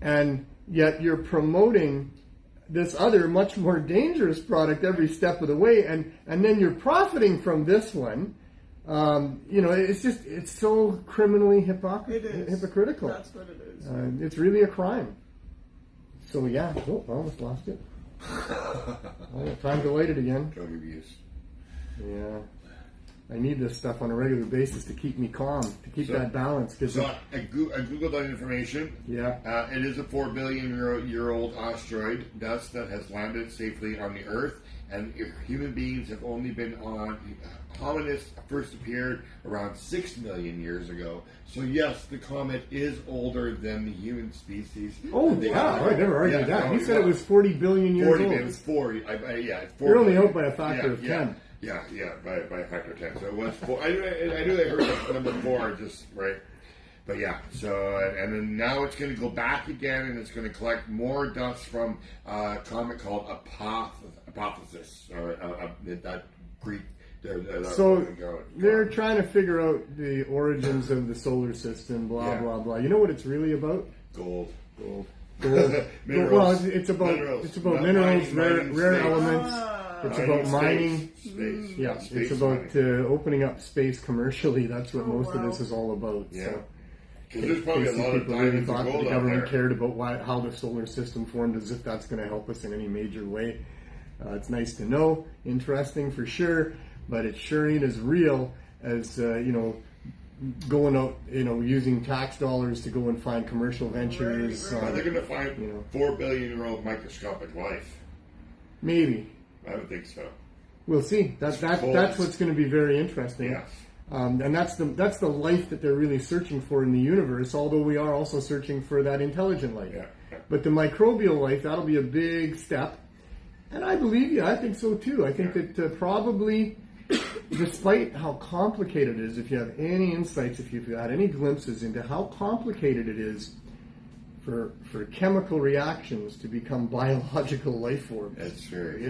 and yet you're promoting this other much more dangerous product every step of the way, and then you're profiting from this one. It's so criminally hypocritical. That's what it is. It's really a crime. So yeah, I almost lost it. Time to light it again. Drug abuse. Yeah. I need this stuff on a regular basis to keep me calm, to keep that balance. So I googled that information. Yeah. It is a 4 billion year old asteroid dust that has landed safely on the Earth, and human beings have only been on. Hominids first appeared around 6 million years ago. So yes, the comet is older than the human species. Oh wow! I never argued that. You said it was 40 billion years 40, old. It was 40. Yeah, 40. You're only out by a factor of 10. Yeah, by a factor of 10. So it was 4. I knew I heard the number 4, just right. But yeah, so and then now it's going to go back again, and it's going to collect more dust from a comet called Hypocrisy, or that Greek. So they're trying to figure out the origins of the solar system, blah blah blah. You know what it's really about? Gold. Minerals. Well, it's about minerals, rare elements. It's about mining. Space. Yeah, Space it's about opening up space commercially. That's what most of this is all about. Yeah. So, Because there's probably a lot of people really diamonds thought and that gold the out government there. cared about how the solar system formed, as if that's going to help us in any major way. It's nice to know, interesting for sure, but it sure ain't as real as going out, using tax dollars to go and find commercial ventures. They're going to find 4 billion year old microscopic life. Maybe. I don't think so. We'll see. That's what's going to be very interesting. Yes. And that's the life that they're really searching for in the universe, although we are also searching for that intelligent life. Yeah. But the microbial life, that'll be a big step. And I believe you. I think so too. I think that probably, despite how complicated it is, if you have any insights, if you've had any glimpses into how complicated it is for chemical reactions to become biological life forms. It's very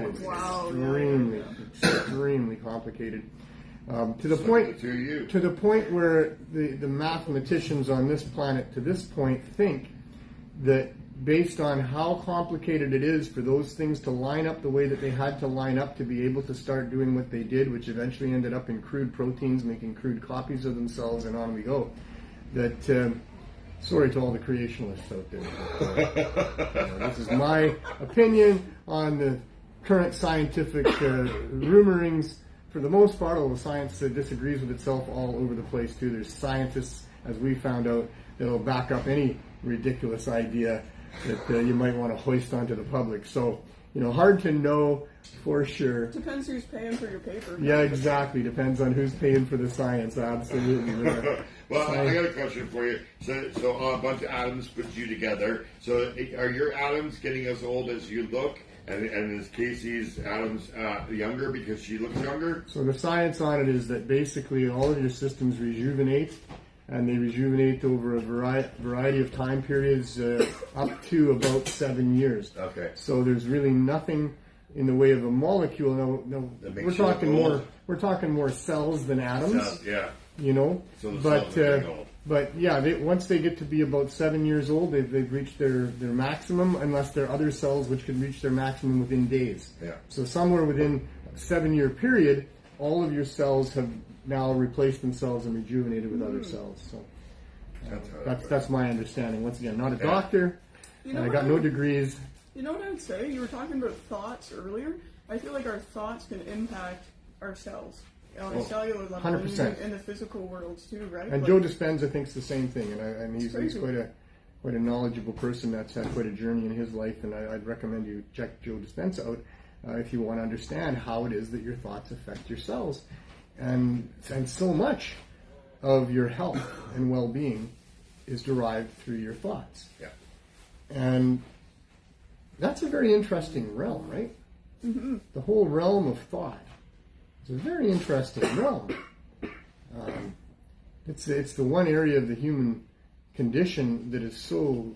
extremely complicated. To the point where the mathematicians on this planet to this point think that based on how complicated it is for those things to line up the way that they had to line up to be able to start doing what they did, which eventually ended up in crude proteins, making crude copies of themselves, and on we go, that sorry to all the creationists out there. This is my opinion on the current scientific rumorings. For the most part, although science disagrees with itself all over the place too. There's scientists, as we found out, that will back up any ridiculous idea that you might want to hoist onto the public. So, hard to know for sure. Depends who's paying for your paper. Yeah, exactly. Depends on who's paying for the science. Absolutely. Well, I got a question for you. So a bunch of atoms put you together. So are your atoms getting as old as you look? And is Casey's atoms younger because she looks younger? So the science on it is that basically all of your systems rejuvenate, and they rejuvenate over a variety of time periods up to about 7 years. Okay. So there's really nothing in the way of a molecule. No, we're talking more cells than atoms. Cells, yeah. So but yeah, once they get to be about 7 years old, they've reached their maximum, unless there are other cells which could reach their maximum within days. Yeah. So somewhere within a 7-year period, all of your cells have now replaced themselves and rejuvenated with other cells. So that's my understanding. Once again, not a doctor. I got no degrees. You know what I would say? You were talking about thoughts earlier. I feel like our thoughts can impact our cells. On a cellular level, 100%. In the physical worlds too, right? And Joe Dispenza thinks the same thing, and he's quite a knowledgeable person that's had quite a journey in his life, and I'd recommend you check Joe Dispenza out if you want to understand how it is that your thoughts affect your cells, and so much of your health and well-being is derived through your thoughts. Yeah. And that's a very interesting realm, right? Mm-hmm. The whole realm of thought. It's a very interesting realm. It's the one area of the human condition that is so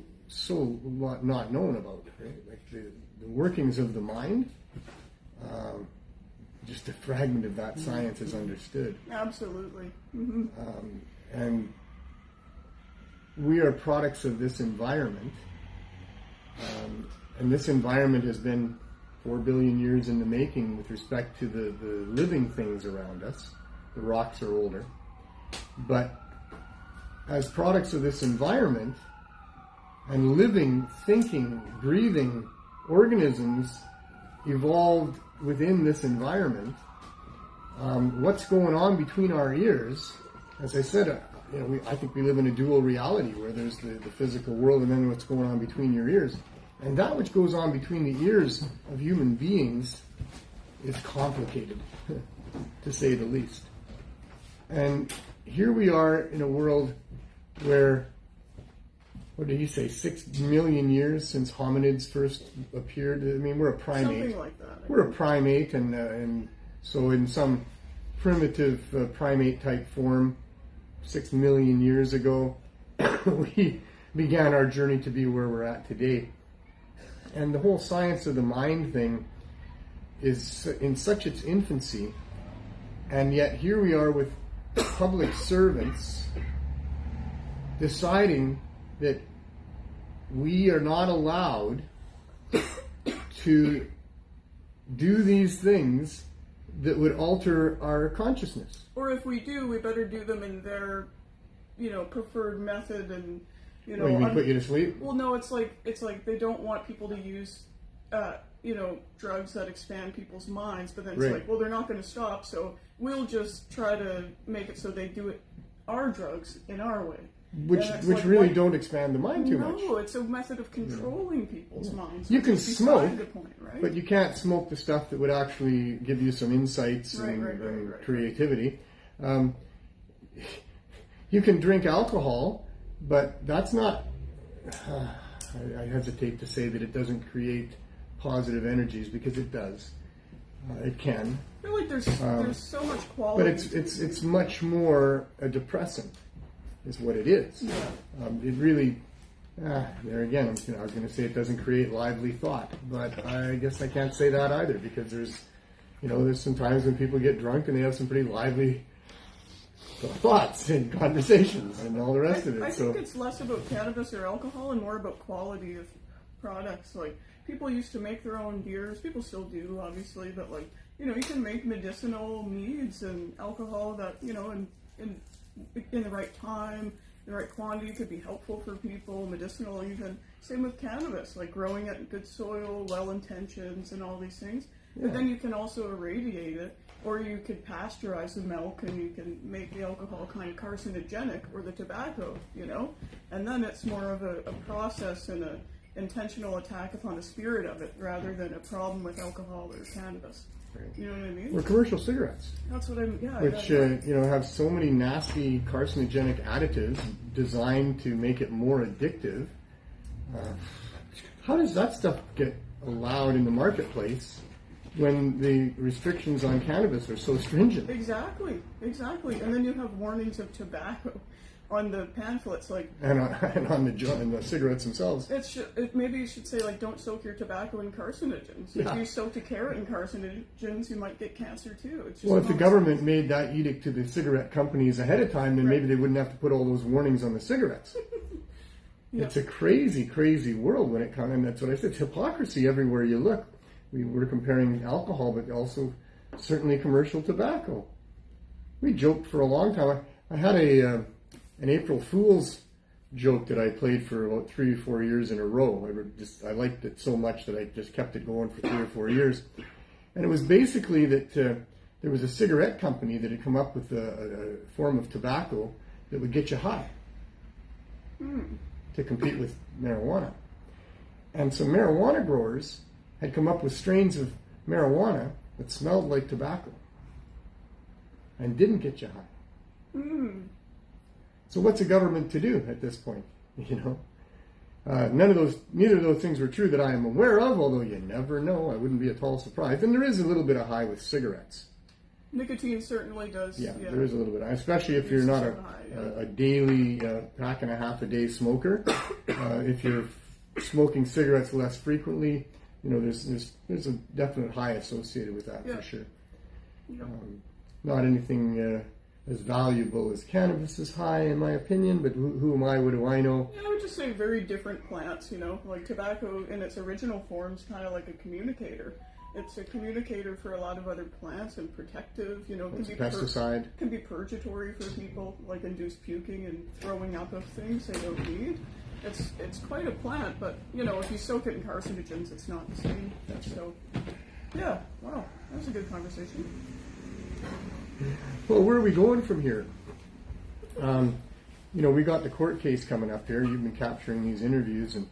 not known about, right? Like the workings of the mind. Just a fragment of that science is understood. Absolutely. Mm-hmm. And we are products of this environment. And this environment has been 4 billion years in the making with respect to the living things around us. The rocks are older. But as products of this environment and living, thinking, breathing organisms evolved within this environment, what's going on between our ears, as I said, I think we live in a dual reality where there's the physical world and then what's going on between your ears. And that which goes on between the ears of human beings is complicated, to say the least. And here we are in a world where, what did he say, 6 million years since hominids first appeared? I mean, we're a primate. Something like that. We're a primate, and so in some primitive primate type form, 6 million years ago, we began our journey to be where we're at today. And the whole science of the mind thing is in such its infancy, and yet here we are with public servants deciding that we are not allowed to do these things that would alter our consciousness. Or if we do, we better do them in their, preferred method, and What, you mean put you to sleep? Well, no, it's like they don't want people to use, drugs that expand people's minds. But then it's Right. like, well, they're not going to stop, so we'll just try to make it so they do it our drugs in our way. Which like, really why- don't expand the mind too much. No, it's a method of controlling people's minds. You can which is smoke, beside the point, right? but you can't smoke the stuff that would actually give you some insights Right, and, right, right, and right. creativity. You can drink alcohol, but that's not... I hesitate to say that it doesn't create positive energies, because it does. It can. I feel like there's so much quality. But it's much more a depressant, is what it is. Yeah. It really, there again, I was going to say it doesn't create lively thought, but I guess I can't say that either, because there's some times when people get drunk and they have some pretty lively thoughts and conversations and all the rest of it. I think it's less about cannabis or alcohol and more about quality of products. Like, people used to make their own beers. People still do, obviously, but you can make medicinal meads and alcohol that, in the right time, the right quantity could be helpful for people, medicinal even. Same with cannabis, like growing it in good soil, well-intentions, and all these things. Yeah. But then you can also irradiate it, or you could pasteurize the milk and you can make the alcohol kind of carcinogenic, or the tobacco, And then it's more of a process and an intentional attack upon the spirit of it, rather than a problem with alcohol or cannabis. Right. You know what I mean? Or commercial cigarettes, That's what I'm, yeah. which have so many nasty carcinogenic additives designed to make it more addictive. How does that stuff get allowed in the marketplace when the restrictions on cannabis are so stringent? Exactly. And then you have warnings of tobacco on the pamphlets, And on the cigarettes themselves. Maybe you should say, don't soak your tobacco in carcinogens. Yeah. If you soaked a carrot in carcinogens, you might get cancer too. It's just Well, if the common government sense. made that edict to the cigarette companies ahead of time, then Right. maybe they wouldn't have to put all those warnings on the cigarettes. Yeah. It's a crazy, crazy world when it comes, and that's what I said. It's hypocrisy everywhere you look. We were comparing alcohol, but also certainly commercial tobacco. We joked for a long time. I had an April Fool's joke that I played for about 3 or 4 years in a row. I liked it so much that I just kept it going for 3 or 4 years. And it was basically that there was a cigarette company that had come up with a form of tobacco that would get you high to compete with marijuana. And some marijuana growers had come up with strains of marijuana that smelled like tobacco and didn't get you high. So what's a government to do at this point? Neither of those things were true that I am aware of, although you never know. I wouldn't be at all surprised. And there is a little bit of high with cigarettes. Nicotine certainly does. Yeah, there is a little bit, especially if you're not a daily pack and a half a day smoker. If you're smoking cigarettes less frequently, there's a definite high associated with that for sure. Yeah. Not anything as valuable as cannabis is high, in my opinion, but who am I? What do I know? I would just say very different plants, like tobacco in its original form is kind of like a communicator. It's a communicator for a lot of other plants and protective, It's a pesticide. Can be purgatory for people, like induced puking and throwing up of things they don't need. It's quite a plant, but if you soak it in carcinogens, it's not the same. So, yeah, wow, that was a good conversation. Well, where are we going from here? We got the court case coming up here. You've been capturing these interviews, and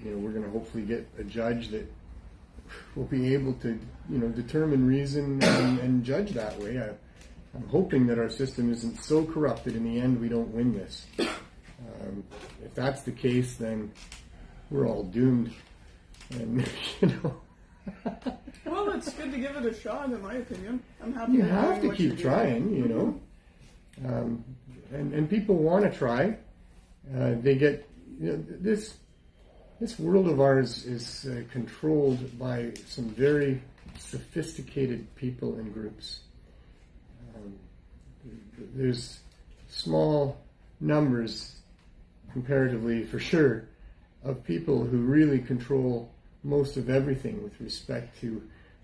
we're going to hopefully get a judge that will be able to, determine reason and judge that way. I'm hoping that our system isn't so corrupted in the end we don't win this. If that's the case, then we're all doomed. And Well, it's good to give it a shot, in my opinion. I'm happy. You have to keep trying, and people want to try. They get this world of ours is controlled by some very sophisticated people and groups. There's small numbers, comparatively for sure, of people who really control most of everything with respect to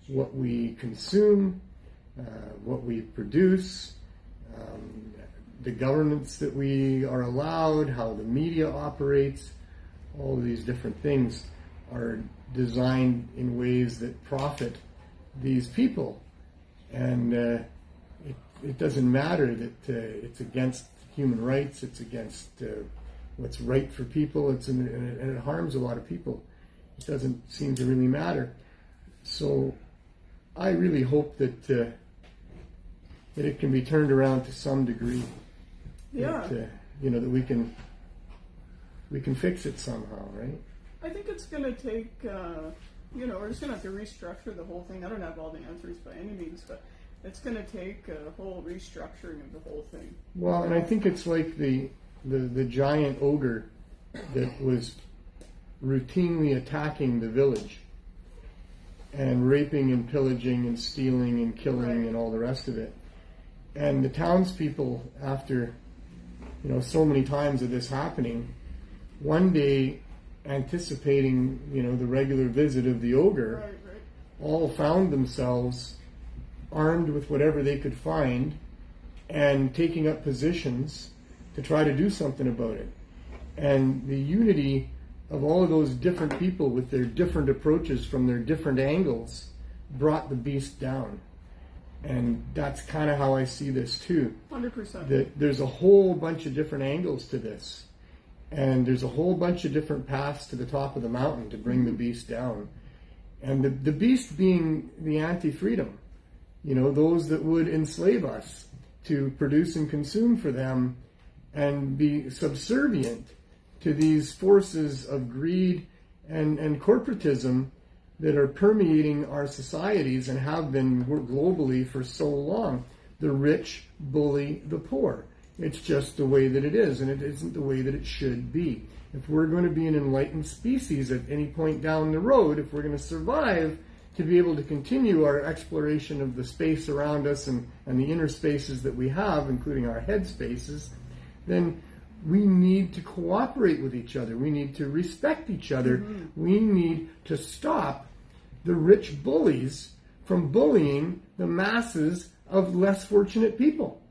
what we consume, what we produce, the governance that we are allowed, how the media operates. All of these different things are designed in ways that profit these people. And it doesn't matter that it's against human rights, it's against what's right for people, and it harms a lot of people. It doesn't seem to really matter. So I really hope that it can be turned around to some degree. Yeah. That we can fix it somehow, right? I think it's going to take, we're just going to have to restructure the whole thing. I don't have all the answers by any means, but it's going to take a whole restructuring of the whole thing. Well, and I think it's like the giant ogre that was routinely attacking the village and raping and pillaging and stealing and killing and all the rest of it. And the townspeople, after so many times of this happening, one day, anticipating the regular visit of the ogre, all found themselves armed with whatever they could find and taking up positions to try to do something about it. And the unity of all of those different people with their different approaches from their different angles brought the beast down. And that's kind of how I see this too. 100%. That there's a whole bunch of different angles to this. And there's a whole bunch of different paths to the top of the mountain to bring the beast down. And the beast being the anti-freedom. Those that would enslave us to produce and consume for them and be subservient to these forces of greed and corporatism that are permeating our societies and have been globally for so long. The rich bully the poor. It's just the way that it is, and it isn't the way that it should be. If we're going to be an enlightened species at any point down the road, if we're going to survive to be able to continue our exploration of the space around us and the inner spaces that we have, including our head spaces, then we need to cooperate with each other. We need to respect each other. Mm-hmm. We need to stop the rich bullies from bullying the masses of less fortunate people.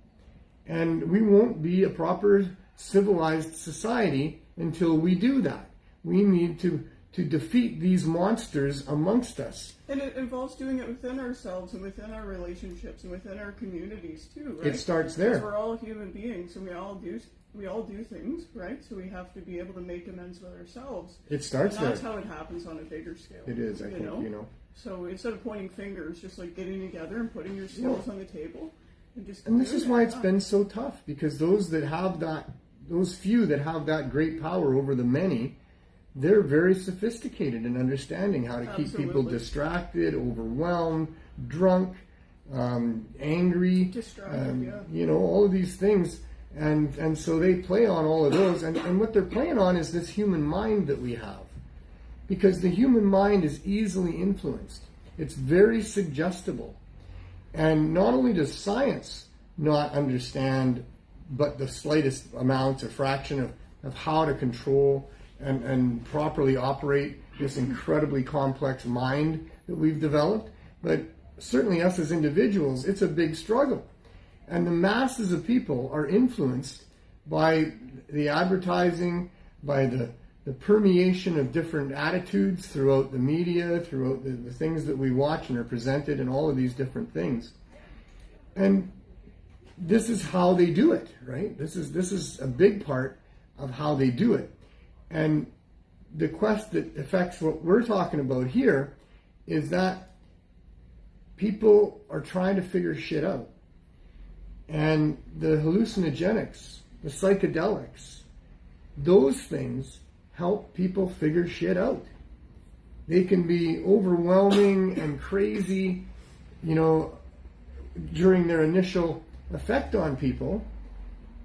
And we won't be a proper civilized society until we do that. We need to defeat these monsters amongst us. And it involves doing it within ourselves and within our relationships and within our communities too, right? It starts there. Because we're all human beings and we all do things, right? So we have to be able to make amends with ourselves. It starts there. That's how it happens on a bigger scale. It is, I think. So instead of pointing fingers, just like getting together and putting your skills on the table. And this is why it's been so tough, because those few that have that great power over the many, they're very sophisticated in understanding how to keep people distracted, overwhelmed, drunk, angry, distracted, all of these things. And so they play on all of those. And what they're playing on is this human mind that we have. Because the human mind is easily influenced. It's very suggestible. And not only does science not understand but the slightest amount or fraction of how to control and properly operate this incredibly complex mind that we've developed, but certainly us as individuals, it's a big struggle. And the masses of people are influenced by the advertising, by the permeation of different attitudes throughout the media, throughout the things that we watch and are presented, and all of these different things. And this is how they do it, right? This is a big part of how they do it. And the quest that affects what we're talking about here is that people are trying to figure shit out. And the hallucinogenics, the psychedelics, those things help people figure shit out. They can be overwhelming and crazy, during their initial effect on people,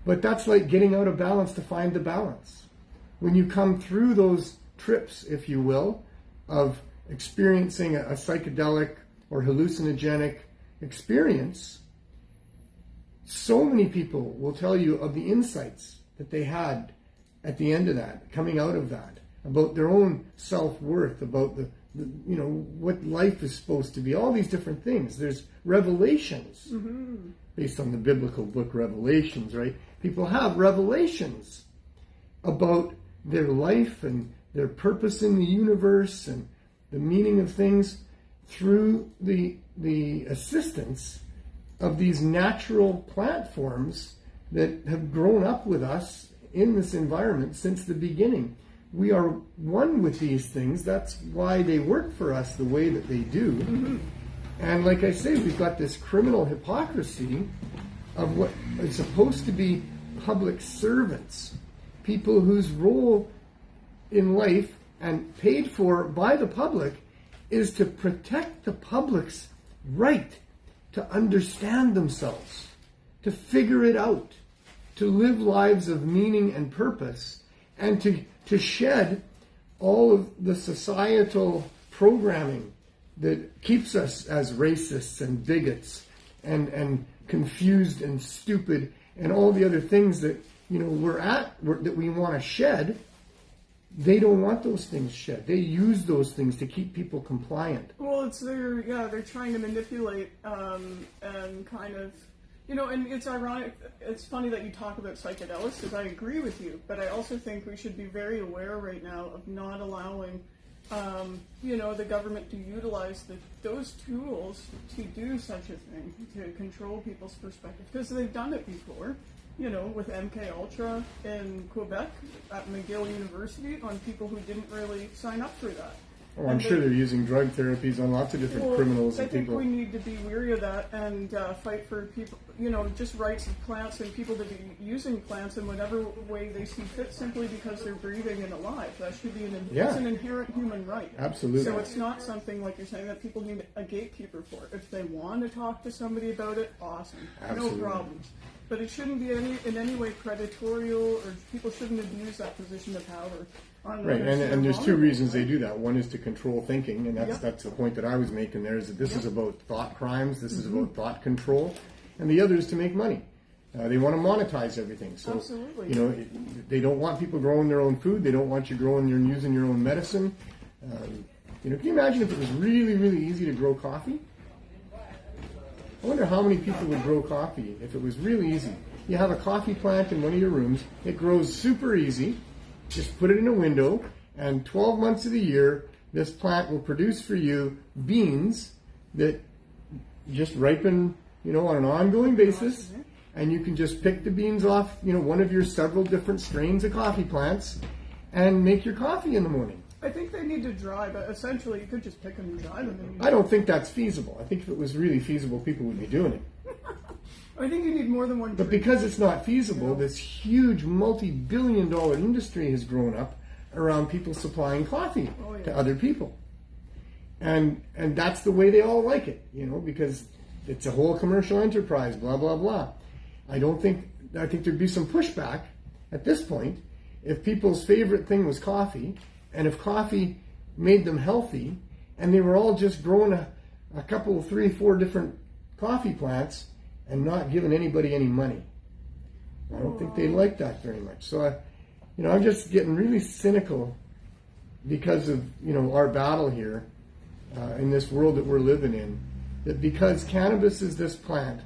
but that's like getting out of balance to find the balance. When you come through those trips, if you will, of experiencing a psychedelic or hallucinogenic experience, so many people will tell you of the insights that they had at the end of that, coming out of that, about their own self-worth, about the what life is supposed to be, all these different things. There's revelations based on the biblical book Revelations, right? People have revelations about their life and their purpose in the universe and the meaning of things through the assistance of these natural platforms that have grown up with us in this environment since the beginning. We are one with these things. That's why they work for us the way that they do. And like I say, we've got this criminal hypocrisy of what is supposed to be public servants, people whose role in life and paid for by the public is to protect the public's right to understand themselves, to figure it out, to live lives of meaning and purpose, and to shed all of the societal programming that keeps us as racists and bigots and confused and stupid and all the other things that that we want to shed. They don't want those things shed. They use those things to keep people compliant. Well, they're trying to manipulate and kind of, and it's ironic, it's funny that you talk about psychedelics, because I agree with you, but I also think we should be very aware right now of not allowing, the government to utilize those tools to do such a thing, to control people's perspective, because they've done it before, with MK Ultra in Quebec at McGill University on people who didn't really sign up for that. Oh, I'm sure they're using drug therapies on lots of different criminals and people. I think we need to be weary of that and fight for people, just rights of plants and people to be using plants in whatever way they see fit, simply because they're breathing and alive. That should be it's an inherent human right. Absolutely. So it's not something, like you're saying, that people need a gatekeeper for. If they want to talk to somebody about it, awesome. Absolutely. No problems. But it shouldn't be in any way predatorial, or people shouldn't abuse that position of power. Right, and there's two reasons they do that. One is to control thinking, and that's the point that I was making there, is that this is about thought crimes, this is about thought control, and the other is to make money. They want to monetize everything. So, absolutely. They don't want people growing their own food, they don't want you using your own medicine. Can you imagine if it was really, really easy to grow coffee? I wonder how many people would grow coffee if it was really easy. You have a coffee plant in one of your rooms, it grows super easy. Just put it in a window, and 12 months of the year, this plant will produce for you beans that just ripen, on an ongoing basis, and you can just pick the beans off, one of your several different strains of coffee plants, and make your coffee in the morning. I think they need to dry, but essentially you could just pick them and dry them. I don't think that's feasible. I think if it was really feasible, people would be doing it. I think you need more than one tree. But because it's not feasible, this huge multi-billion-dollar industry has grown up around people supplying coffee to other people. And that's the way they all like it, because it's a whole commercial enterprise, blah, blah, blah. I think there'd be some pushback at this point if people's favorite thing was coffee, and if coffee made them healthy, and they were all just growing a couple, 3, 4 different coffee plants and not giving anybody any money. I don't think they like that very much. So, I'm just getting really cynical because of, our battle here in this world that we're living in. That because cannabis is this plant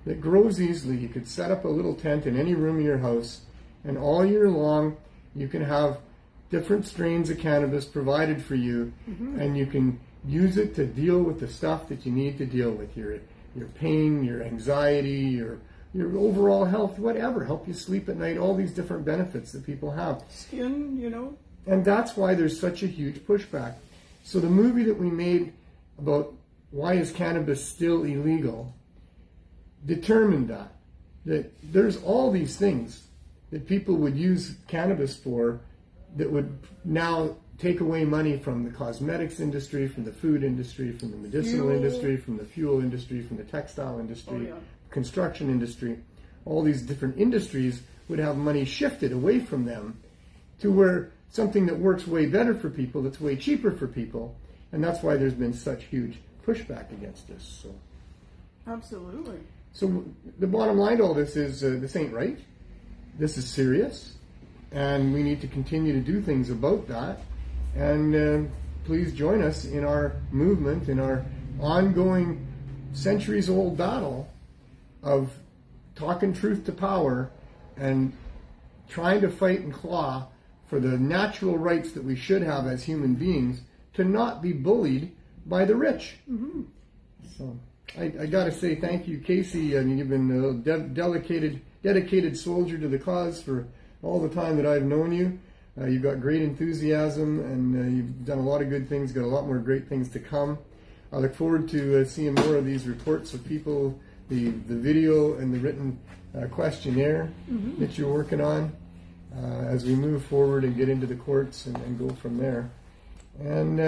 that grows easily, you could set up a little tent in any room of your house, and all year long you can have different strains of cannabis provided for you, and you can use it to deal with the stuff that you need to deal with, your your pain, your anxiety, your overall health, whatever, help you sleep at night, all these different benefits that people have. Skin, you know. And that's why there's such a huge pushback. So the movie that we made about why is cannabis still illegal determined that there's all these things that people would use cannabis for that would now take away money from the cosmetics industry, from the food industry, from the medicinal industry, from the fuel industry, from the textile industry, construction industry. All these different industries would have money shifted away from them to where something that works way better for people, that's way cheaper for people, and that's why there's been such huge pushback against this. So, absolutely. So the bottom line to all this is this ain't right. This is serious, and we need to continue to do things about that. And please join us in our movement, in our ongoing centuries-old battle of talking truth to power and trying to fight and claw for the natural rights that we should have as human beings to not be bullied by the rich. Mm-hmm. So I got to say thank you, Casey. I mean, you've been a dedicated soldier to the cause for all the time that I've known you. You've got great enthusiasm, and you've done a lot of good things, got a lot more great things to come. I look forward to seeing more of these reports of people, the video and the written questionnaire that you're working on as we move forward and get into the courts and go from there. And,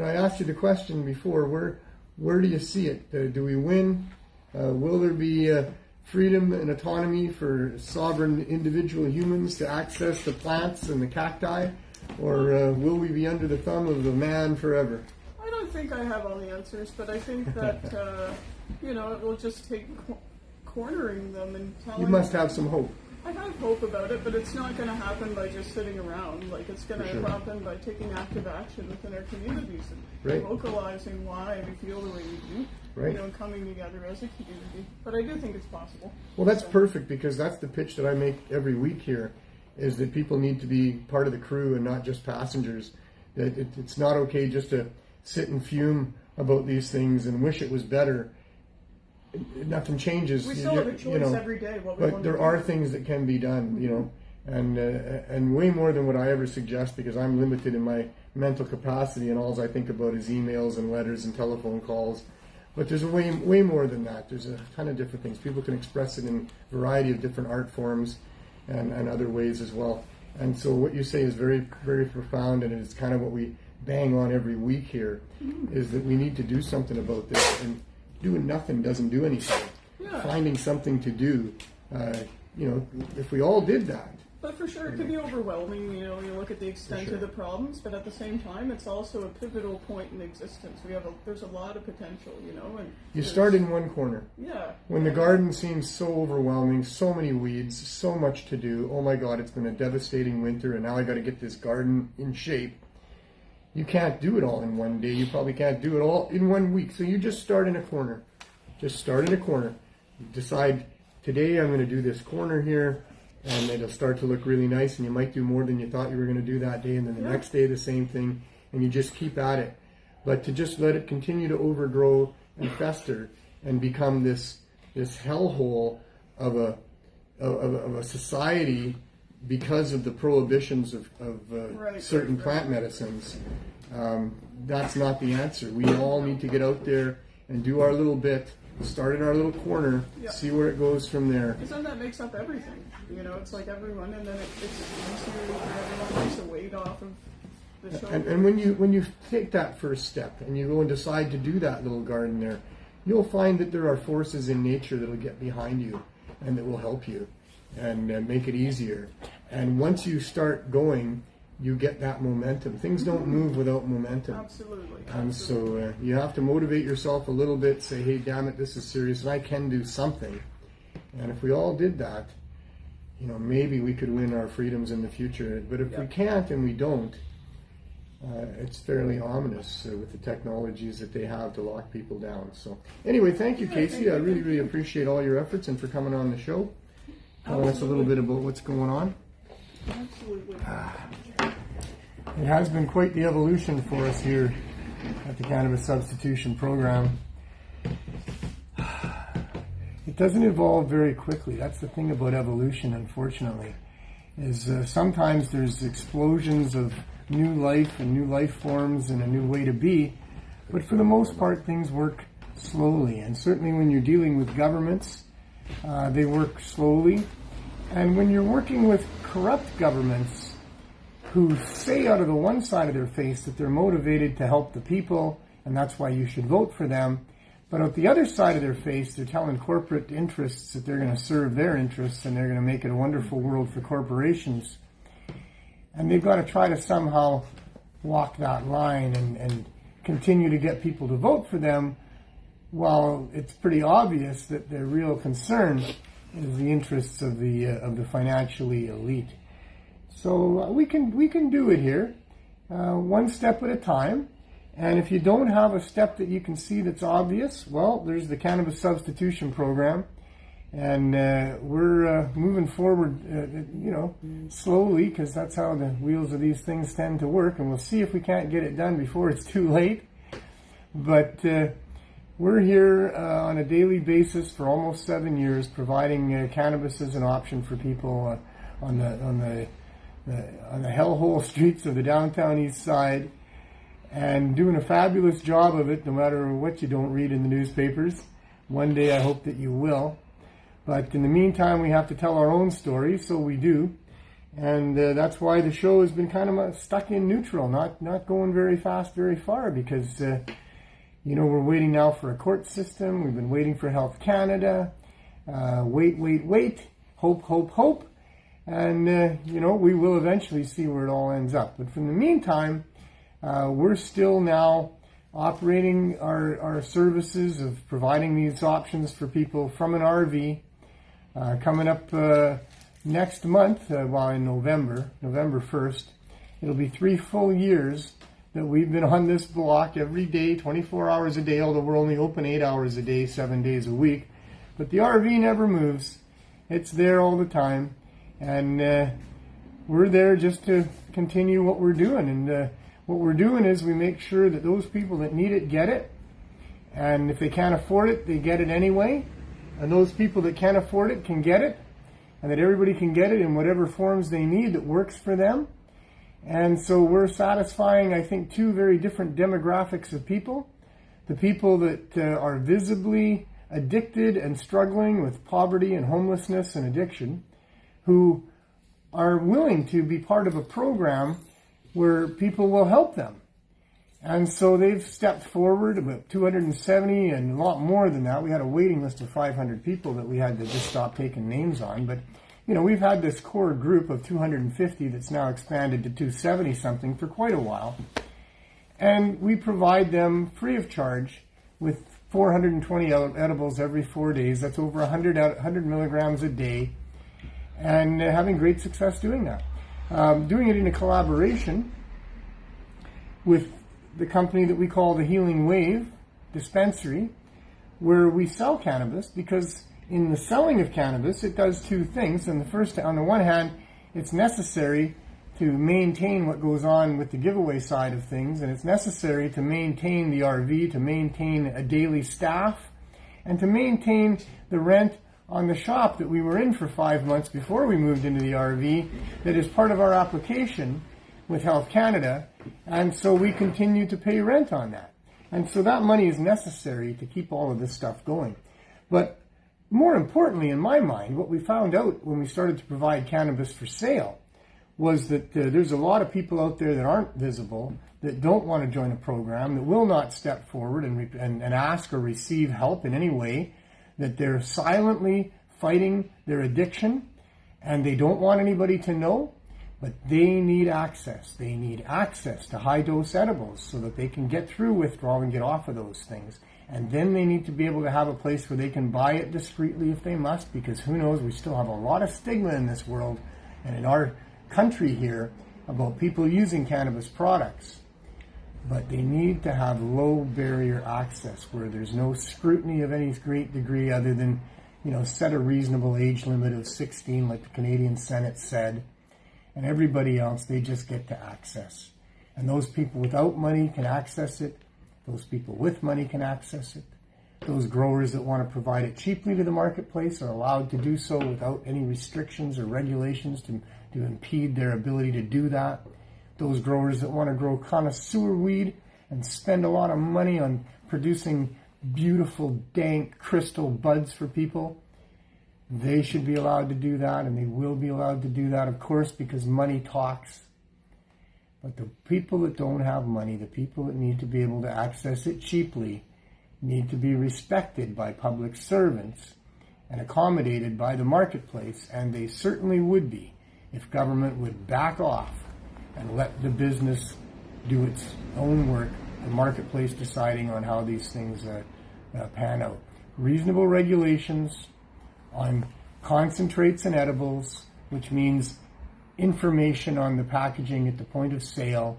I asked you the question before, where do you see it? Do we win? Will there be freedom and autonomy for sovereign individual humans to access the plants and the cacti? Or will we be under the thumb of the man forever? I don't think I have all the answers, but I think that, it will just take cornering them and telling You must have some hope. I have hope about it, but it's not going to happen by just sitting around. Like, it's going to happen by taking active action within our communities and vocalizing why we feel the way we do. Right. And coming together as a community. But I do think it's possible. Well, that's perfect, because that's the pitch that I make every week here, is that people need to be part of the crew and not just passengers. That it's not okay just to sit and fume about these things and wish it was better. Nothing changes. We still have a choice every day. But there are things that can be done, and way more than what I ever suggest, because I'm limited in my mental capacity, and all I think about is emails and letters and telephone calls. But there's way more than that. There's a ton of different things. People can express it in a variety of different art forms and other ways as well. And so what you say is very, very profound, and it's kind of what we bang on every week here, is that we need to do something about this. And doing nothing doesn't do anything. Yeah. Finding something to do, if we all did that. But for sure, it can be overwhelming. You look at the extent of the problems, but at the same time, it's also a pivotal point in existence. There's a lot of potential, and you start in one corner. Yeah. When the garden seems so overwhelming, so many weeds, so much to do. Oh my God, it's been a devastating winter, and now I got to get this garden in shape. You can't do it all in one day. You probably can't do it all in 1 week. So you just start in a corner. Just start in a corner. You decide, today I'm going to do this corner here, and it'll start to look really nice, and you might do more than you thought you were going to do that day, and then the next day the same thing, and you just keep at it. But to just let it continue to overgrow and fester and become this hellhole of a society because of the prohibitions of certain plant medicines, that's not the answer. We all need to get out there and do our little bit, start in our little corner, see where it goes from there. Because then that makes up everything. It's like everyone, and then it's easier for everyone, takes the weight off of the shoulder. And when you take that first step and you go and decide to do that little garden there, you'll find that there are forces in nature that will get behind you and that will help you and make it easier. And once you start going, you get that momentum. Things don't move without momentum. Absolutely. And so you have to motivate yourself a little bit, say, hey, damn it, this is serious, and I can do something. And if we all did that, maybe we could win our freedoms in the future. But if we can't and we don't, it's fairly ominous with the technologies that they have to lock people down. So anyway, thank you, Casey. I really, really appreciate all your efforts and for coming on the show. Telling us a little bit about what's going on. Absolutely. It has been quite the evolution for us here at the Cannabis Substitution Program. it doesn't evolve very quickly. That's the thing about evolution, unfortunately, is sometimes there's explosions of new life and new life forms and a new way to be, but for the most part, things work slowly. And certainly when you're dealing with governments, they work slowly. And when you're working with corrupt governments who say out of the one side of their face that they're motivated to help the people, and that's why you should vote for them, but out the other side of their face, they're telling corporate interests that they're going to serve their interests and they're going to make it a wonderful world for corporations. And they've got to try to somehow walk that line and continue to get people to vote for them, while it's pretty obvious that their real concern is the interests of the financially elite. So we can do it here, one step at a time. And if you don't have a step that you can see that's obvious, well, there's the Cannabis Substitution Program, and we're moving forward, slowly, because that's how the wheels of these things tend to work. And we'll see if we can't get it done before it's too late. But we're here on a daily basis for almost 7 years, providing cannabis as an option for people on the hellhole streets of the downtown east side, and doing a fabulous job of it, no matter what you don't read in the newspapers. One day I hope that you will. But in the meantime, we have to tell our own story, so we do. And that's why the show has been kind of stuck in neutral, not going very fast, very far, because, we're waiting now for a court system. We've been waiting for Health Canada. Wait. Hope. And, we will eventually see where it all ends up. But from the meantime, we're still now operating our services of providing these options for people from an RV. Coming up next month, in November 1st, it'll be 3 full years that we've been on this block every day, 24 hours a day, although we're only open 8 hours a day, 7 days a week. But the RV never moves. It's there all the time. And we're there just to continue what we're doing. And what we're doing is we make sure that those people that need it get it. And if they can't afford it, they get it anyway. And those people that can't afford it can get it. And that everybody can get it in whatever forms they need that works for them. And so we're satisfying, I think, 2 very different demographics of people. The people that are visibly addicted and struggling with poverty and homelessness and addiction, who are willing to be part of a program where people will help them. And so they've stepped forward, about 270 and a lot more than that. We had a waiting list of 500 people that we had to just stop taking names on. But, we've had this core group of 250 that's now expanded to 270 something for quite a while. And we provide them free of charge with 420 edibles every 4 days. That's over 100 milligrams a day. And having great success doing that. Doing it in a collaboration with the company that we call the Healing Wave Dispensary, where we sell cannabis, because in the selling of cannabis, it does 2 things. And on the one hand, it's necessary to maintain what goes on with the giveaway side of things, and it's necessary to maintain the RV, to maintain a daily staff, and to maintain the rent on the shop that we were in for 5 months before we moved into the RV, that is part of our application with Health Canada, and so we continue to pay rent on that. And so that money is necessary to keep all of this stuff going. But more importantly, in my mind, what we found out when we started to provide cannabis for sale was that there's a lot of people out there that aren't visible, that don't want to join a program, that will not step forward and ask or receive help in any way, that they're silently fighting their addiction, and they don't want anybody to know, but they need access. They need access to high-dose edibles so that they can get through withdrawal and get off of those things. And then they need to be able to have a place where they can buy it discreetly if they must, because who knows, we still have a lot of stigma in this world and in our country here about people using cannabis products. But they need to have low barrier access where there's no scrutiny of any great degree other than, set a reasonable age limit of 16 like the Canadian Senate said. And everybody else, they just get to access. And those people without money can access it. Those people with money can access it. Those growers that want to provide it cheaply to the marketplace are allowed to do so without any restrictions or regulations to impede their ability to do that. Those growers that want to grow connoisseur weed and spend a lot of money on producing beautiful, dank, crystal buds for people, they should be allowed to do that, and they will be allowed to do that, of course, because money talks. But the people that don't have money, the people that need to be able to access it cheaply, need to be respected by public servants and accommodated by the marketplace, and they certainly would be if government would back off and let the business do its own work, the marketplace deciding on how these things pan out. Reasonable regulations on concentrates and edibles, which means information on the packaging at the point of sale,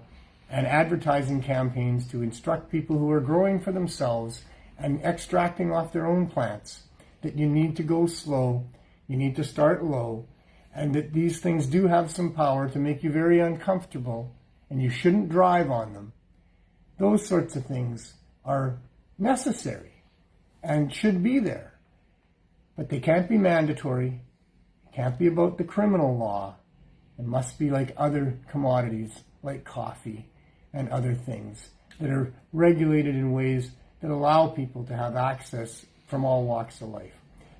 and advertising campaigns to instruct people who are growing for themselves and extracting off their own plants that you need to go slow, you need to start low, and that these things do have some power to make you very uncomfortable, and you shouldn't drive on them. Those sorts of things are necessary and should be there. But they can't be mandatory. It can't be about the criminal law. It must be like other commodities, like coffee and other things that are regulated in ways that allow people to have access from all walks of life.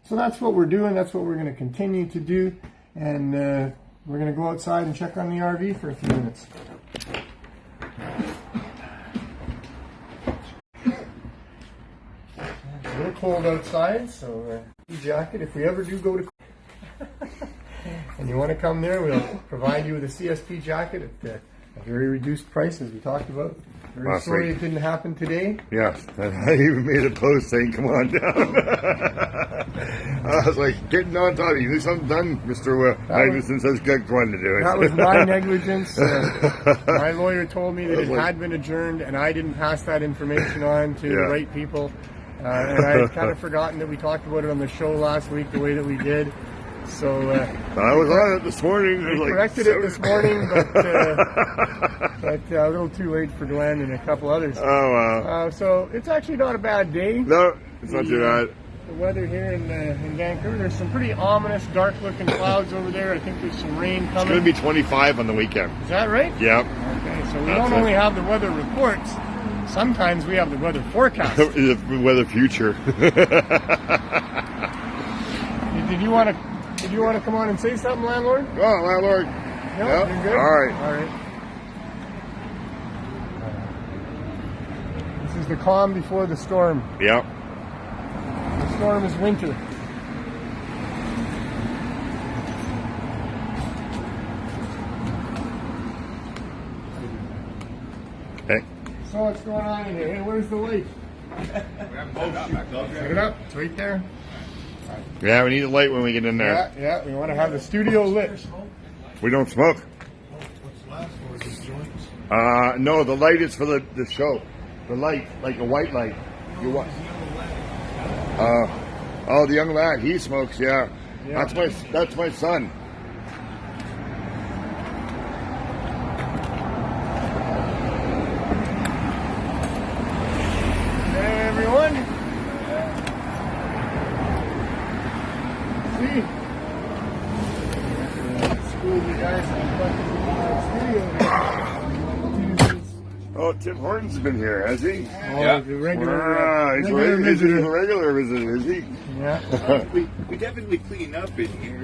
So that's what we're doing. That's what we're going to continue to do. And we're going to go outside and check on the RV for a few minutes. It's a little cold outside, so jacket. If we ever do go to and you want to come there, we'll provide you with a CSP jacket at a very reduced price, as we talked about. Very sorry it didn't happen today. Yes, I even made a post saying, come on down. I was like, getting on top of you. Do something done, Mr. Magnuson says, get one to do it. That was my negligence. My lawyer told me that it had been adjourned, and I didn't pass that information on to the right people. And I had kind of forgotten that we talked about it on the show last week the way that we did. So I was on it this morning. We corrected it this morning, but a little too late for Glenn and a couple others. Oh, wow. So it's actually not a bad day. No, it's not too bad. The weather here in Vancouver, there's some pretty ominous, dark-looking clouds over there. I think there's some rain coming. It's going to be 25 on the weekend. Is that right? Yep. Okay, so we don't only have the weather reports. Sometimes we have the weather forecast. The weather future. Did you want to come on and say something, landlord? Oh, landlord. No, yep. You're good? All right. All right. This is the calm before the storm. Yep. The storm is winter. Okay. So what's going on in here? Hey, where's the light? Set it up. It's right there. Yeah, we need a light when we get in there. Yeah, we want to have the studio lit. We don't smoke. What's the last for? Is it joints? No, the light is for the show. The light, like a white light. You want? The young lad, he smokes. Yeah. That's my son. Hey, everyone. See? School you guys in the studio. Oh, Tim Horton's been here, has he? Yeah. The regular, He's regular a visitor. regular visitor, is he? Yeah. We definitely clean up in here.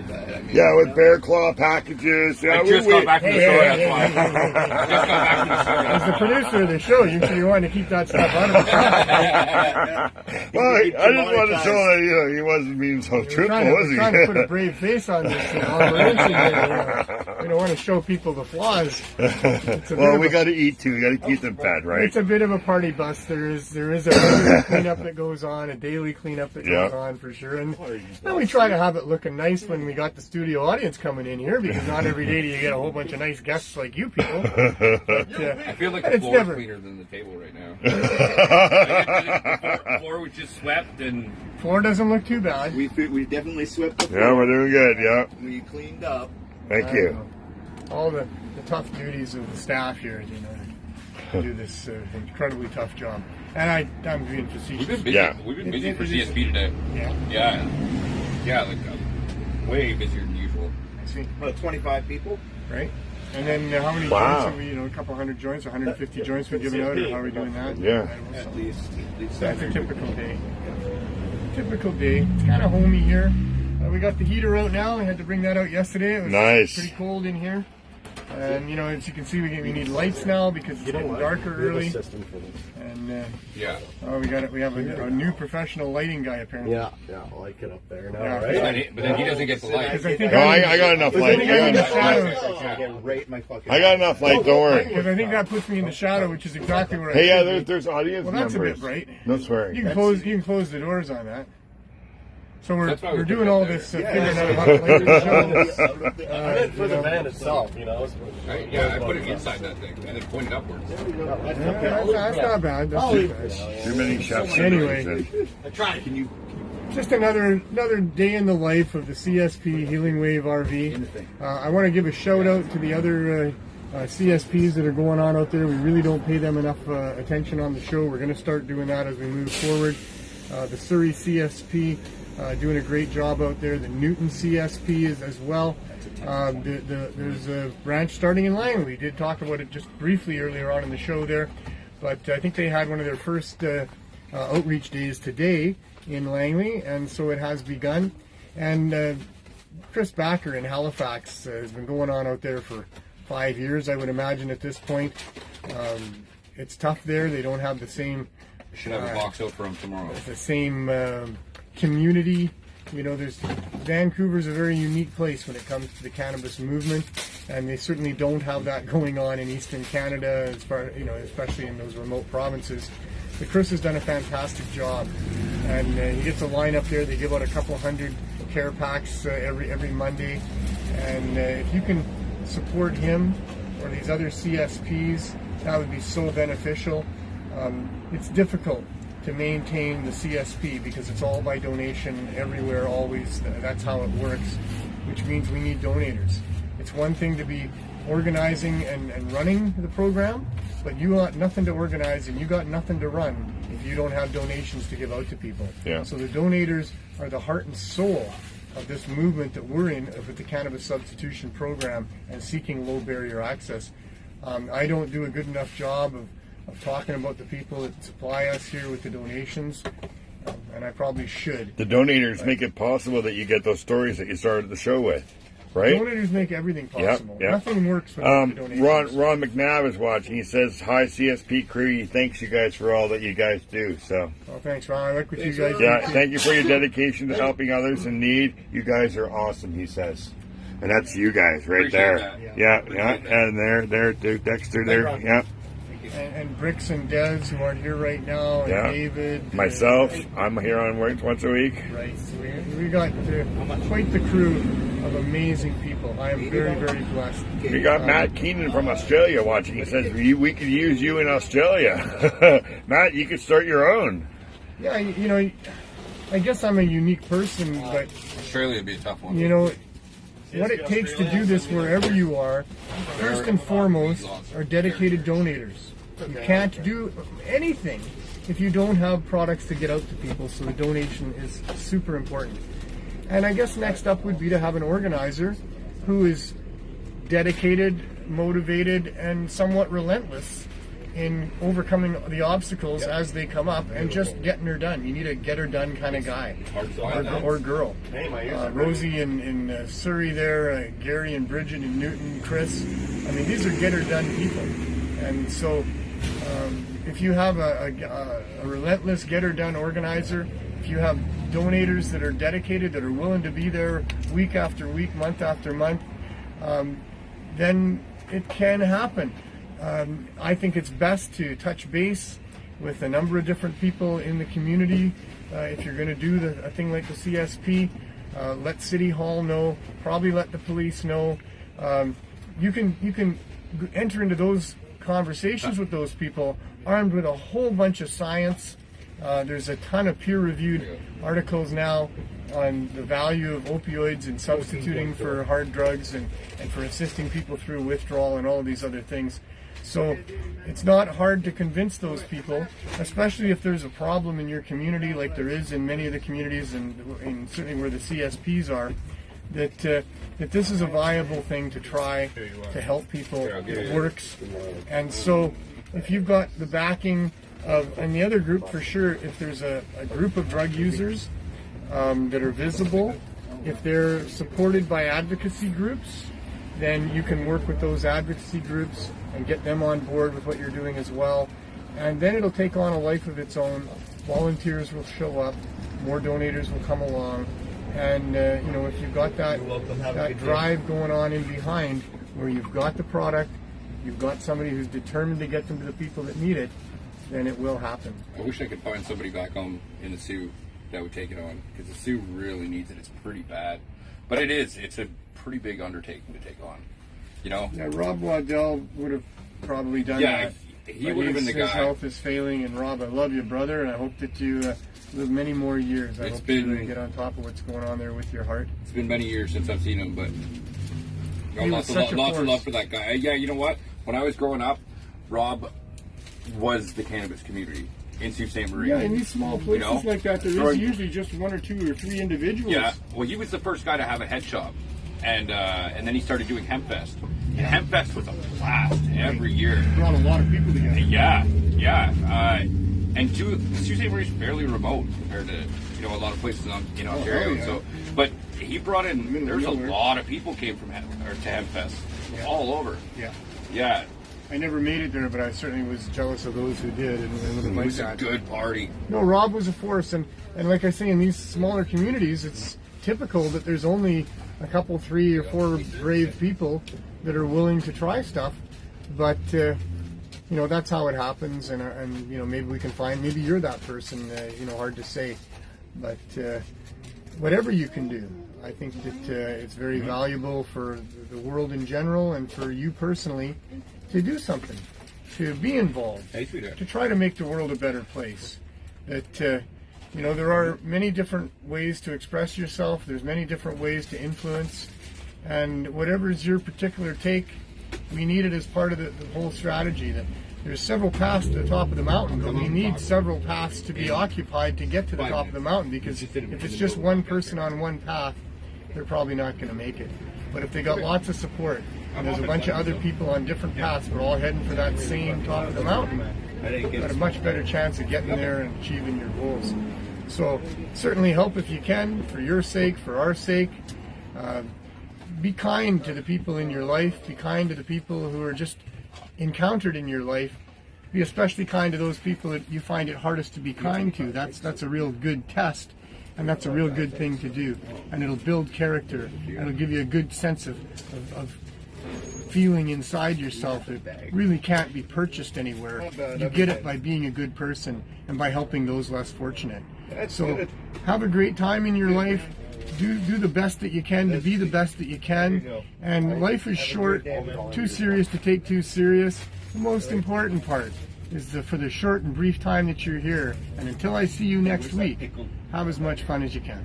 Yeah, with bear claw packages. Yeah, I just got back from the store, that's why. Hey. I just got back from the store. As the producer of the show, you want to keep that stuff out of the shop. Well, I didn't want to show that he wasn't being so truthful, was he? We're trying to put a brave face on this operation here. We don't want to show people the flaws. Well, we got to eat too. We got to keep them fed, right? It's a bit of a party bus. There is a regular cleanup that goes on, a daily cleanup that goes on for sure. And we try to have it looking nice when we got the studio audience coming in here, because not every day do you get a whole bunch of nice guests like you people. But, I feel like the floor is cleaner than the table right now. The floor was just swept and... Floor doesn't look too bad. We definitely swept the floor. Yeah, we're doing good, yeah. We cleaned up. Thank you. All the tough duties of the staff here, you know. to do this incredibly tough job. And I'm being facetious. We've been busy. Yeah. We've been busy for CSP today. Yeah, like way busier than usual. I see. About 25 people. Right. And then how many joints have we? A couple hundred joints, 150 joints we're giving out, or how are we doing that? Yeah. At least That's a typical day. Typical day. It's kind of homey here. We got the heater out now. I had to bring that out yesterday. It was Nice. pretty cold in here. And as you can see, we need lights now because it's getting darker early. And we have a new professional lighting guy apparently. Yeah, I like it up there now, Yeah. right? But then he doesn't get the light. 'Cause I think No, I got enough light. I got enough shadow. I got enough light. Don't worry. Because I think that puts me in the shadow, which is exactly where I Hey, should yeah, be. there's audience Well, that's members. a bit bright. No swearing. You can close the doors on that. So That's why we're we're doing putting all it there. this figuring out how to light the show. I meant for the van itself, I put it inside that thing and then pointed upwards. That's not bad. That's not bad. Too many chefs. Anyway. I tried. Can you? Just another day in the life of the CSP Healing Wave RV. I want to give a shout out to the other CSPs that are going on out there. We really don't pay them enough attention on the show. We're going to start doing that as we move forward. The Surrey CSP doing a great job out there. The Newton CSP is as well. There's a branch starting in Langley. We did talk about it just briefly earlier on in the show there, but I think they had one of their first outreach days today in Langley, and so it has begun. And Chris Backer in Halifax has been going on out there for 5 years, I would imagine at this point. It's tough there. They don't have the same Should have a box out for him tomorrow. the same community. Vancouver's a very unique place when it comes to the cannabis movement, and they certainly don't have that going on in Eastern Canada, as far especially in those remote provinces. But Chris has done a fantastic job, and he gets a line up there. They give out a couple hundred care packs every Monday, and if you can support him or these other CSPs, that would be so beneficial. It's difficult to maintain the CSP because it's all by donation everywhere, always. That's how it works, which means we need donators. It's one thing to be organizing and running the program, but you got nothing to organize and you got nothing to run if you don't have donations to give out to people. Yeah. So the donators are the heart and soul of this movement that we're in with the Cannabis Substitution Program and seeking low barrier access. I don't do a good enough job of talking about the people that supply us here with the donations, and I probably should. The donators make it possible that you get those stories that you started the show with, right? Donators make everything possible. Yep. Nothing works without the donations. Ron McNabb is watching. He says, "Hi, CSP crew. He thanks you guys for all that you guys do." So, Well, thanks, Ron. I work with you guys. yeah, thank you for your dedication to helping others in need. You guys are awesome, he says. And that's you guys right Appreciate there. that. Yeah. Appreciate that. And there, Dexter there. Yeah. And Bricks and Des, who aren't here right now, and Yeah. David. Myself, I'm here on work once a week. Right. So we got quite the crew of amazing people. I am very, very blessed. We got Matt Keenan from Australia watching. He says, we could use you in Australia. Matt, you could start your own. Yeah, I guess I'm a unique person, but Australia would be a tough one. what it takes to do this wherever you are, first and foremost, are dedicated donators. You can't do anything if you don't have products to get out to people, so the donation is super important. And I guess next up would be to have an organizer who is dedicated, motivated, and somewhat relentless in overcoming the obstacles as they come up and just getting her done. You need a get her done kind of guy or girl. Rosie in Surrey there, Gary and Bridget in Newton, Chris. I mean, these are get her done people. And so if you have a relentless get her done organizer, if you have donators that are dedicated, that are willing to be there week after week, month after month, then it can happen. I think it's best to touch base with a number of different people in the community. If you're going to do a thing like the CSP, let City Hall know, probably let the police know. You can enter into those conversations with those people armed with a whole bunch of science. There's a ton of peer-reviewed articles now on the value of opioids and substituting for hard drugs and for assisting people through withdrawal and all of these other things. So it's not hard to convince those people, especially if there's a problem in your community, like there is in many of the communities, and certainly where the CSPs are, that this is a viable thing to try to help people. It works. And so if you've got the backing of, and the other group for sure, if there's a group of drug users that are visible, if they're supported by advocacy groups, then you can work with those advocacy groups and get them on board with what you're doing as well. And then it'll take on a life of its own. Volunteers will show up, more donators will come along, and if you've got that drive going on in behind, where you've got the product, you've got somebody who's determined to get them to the people that need it, then it will happen. I wish I could find somebody back home in the Sioux that would take it on, because the Sioux really needs it. It's pretty bad, but it's a pretty big undertaking to take on. Yeah, Rob Waddell would have probably done that. He would have been the guy. His health is failing, and Rob, I love you, brother, and I hope that you live many more years. I hope you get on top of what's going on there with your heart. It's been many years since I've seen him, but lots of love for that guy. Yeah, you know what? When I was growing up, Rob was the cannabis community in Sault Ste. Marie. Yeah, in these small places like that, there is usually just 1 or 2 or 3 individuals. Yeah, well, he was the first guy to have a head shop, and then he started doing Hempfest. And Hempfest was a blast every year. It brought a lot of people together. Yeah. And Sault Ste. Marie is fairly remote compared to a lot of places in Ontario. Yeah. So, but he brought in. There's a lot of people came from to Hempfest all over. Yeah. I never made it there, but I certainly was jealous of those who did. And it was a good party. No, Rob was a force, and like I say, in these smaller communities, it's typical that there's only a couple, 3 or 4 brave people that are willing to try stuff. But that's how it happens, and maybe we can find, maybe you're that person. Hard to say, but whatever you can do, I think that it's very valuable for the world in general, and for you personally, to do something, to be involved, to try to make the world a better place. That there are many different ways to express yourself. There's many different ways to influence, and whatever is your particular take, we need it as part of the whole strategy. That there's several paths to the top of the mountain, but we need several paths to be occupied to get to the top of the mountain, because if it's just one person on one path, they're probably not going to make it. But if they got lots of support, and there's a bunch of other people on different paths, we're all heading for that same top of the mountain, you've got a much better chance of getting there and achieving your goals. So certainly help if you can, for your sake, for our sake. Be kind to the people in your life. Be kind to the people who are just encountered in your life. Be especially kind to those people that you find it hardest to be kind to. That's a real good test, and that's a real good thing to do. And it'll build character, and it'll give you a good sense of feeling inside yourself that really can't be purchased anywhere. You get it by being a good person and by helping those less fortunate. So have a great time in your life. Do the best that you can to be the best that you can. And life is short, too serious to take too serious. The most important part is for the short and brief time that you're here. And until I see you next week, have as much fun as you can.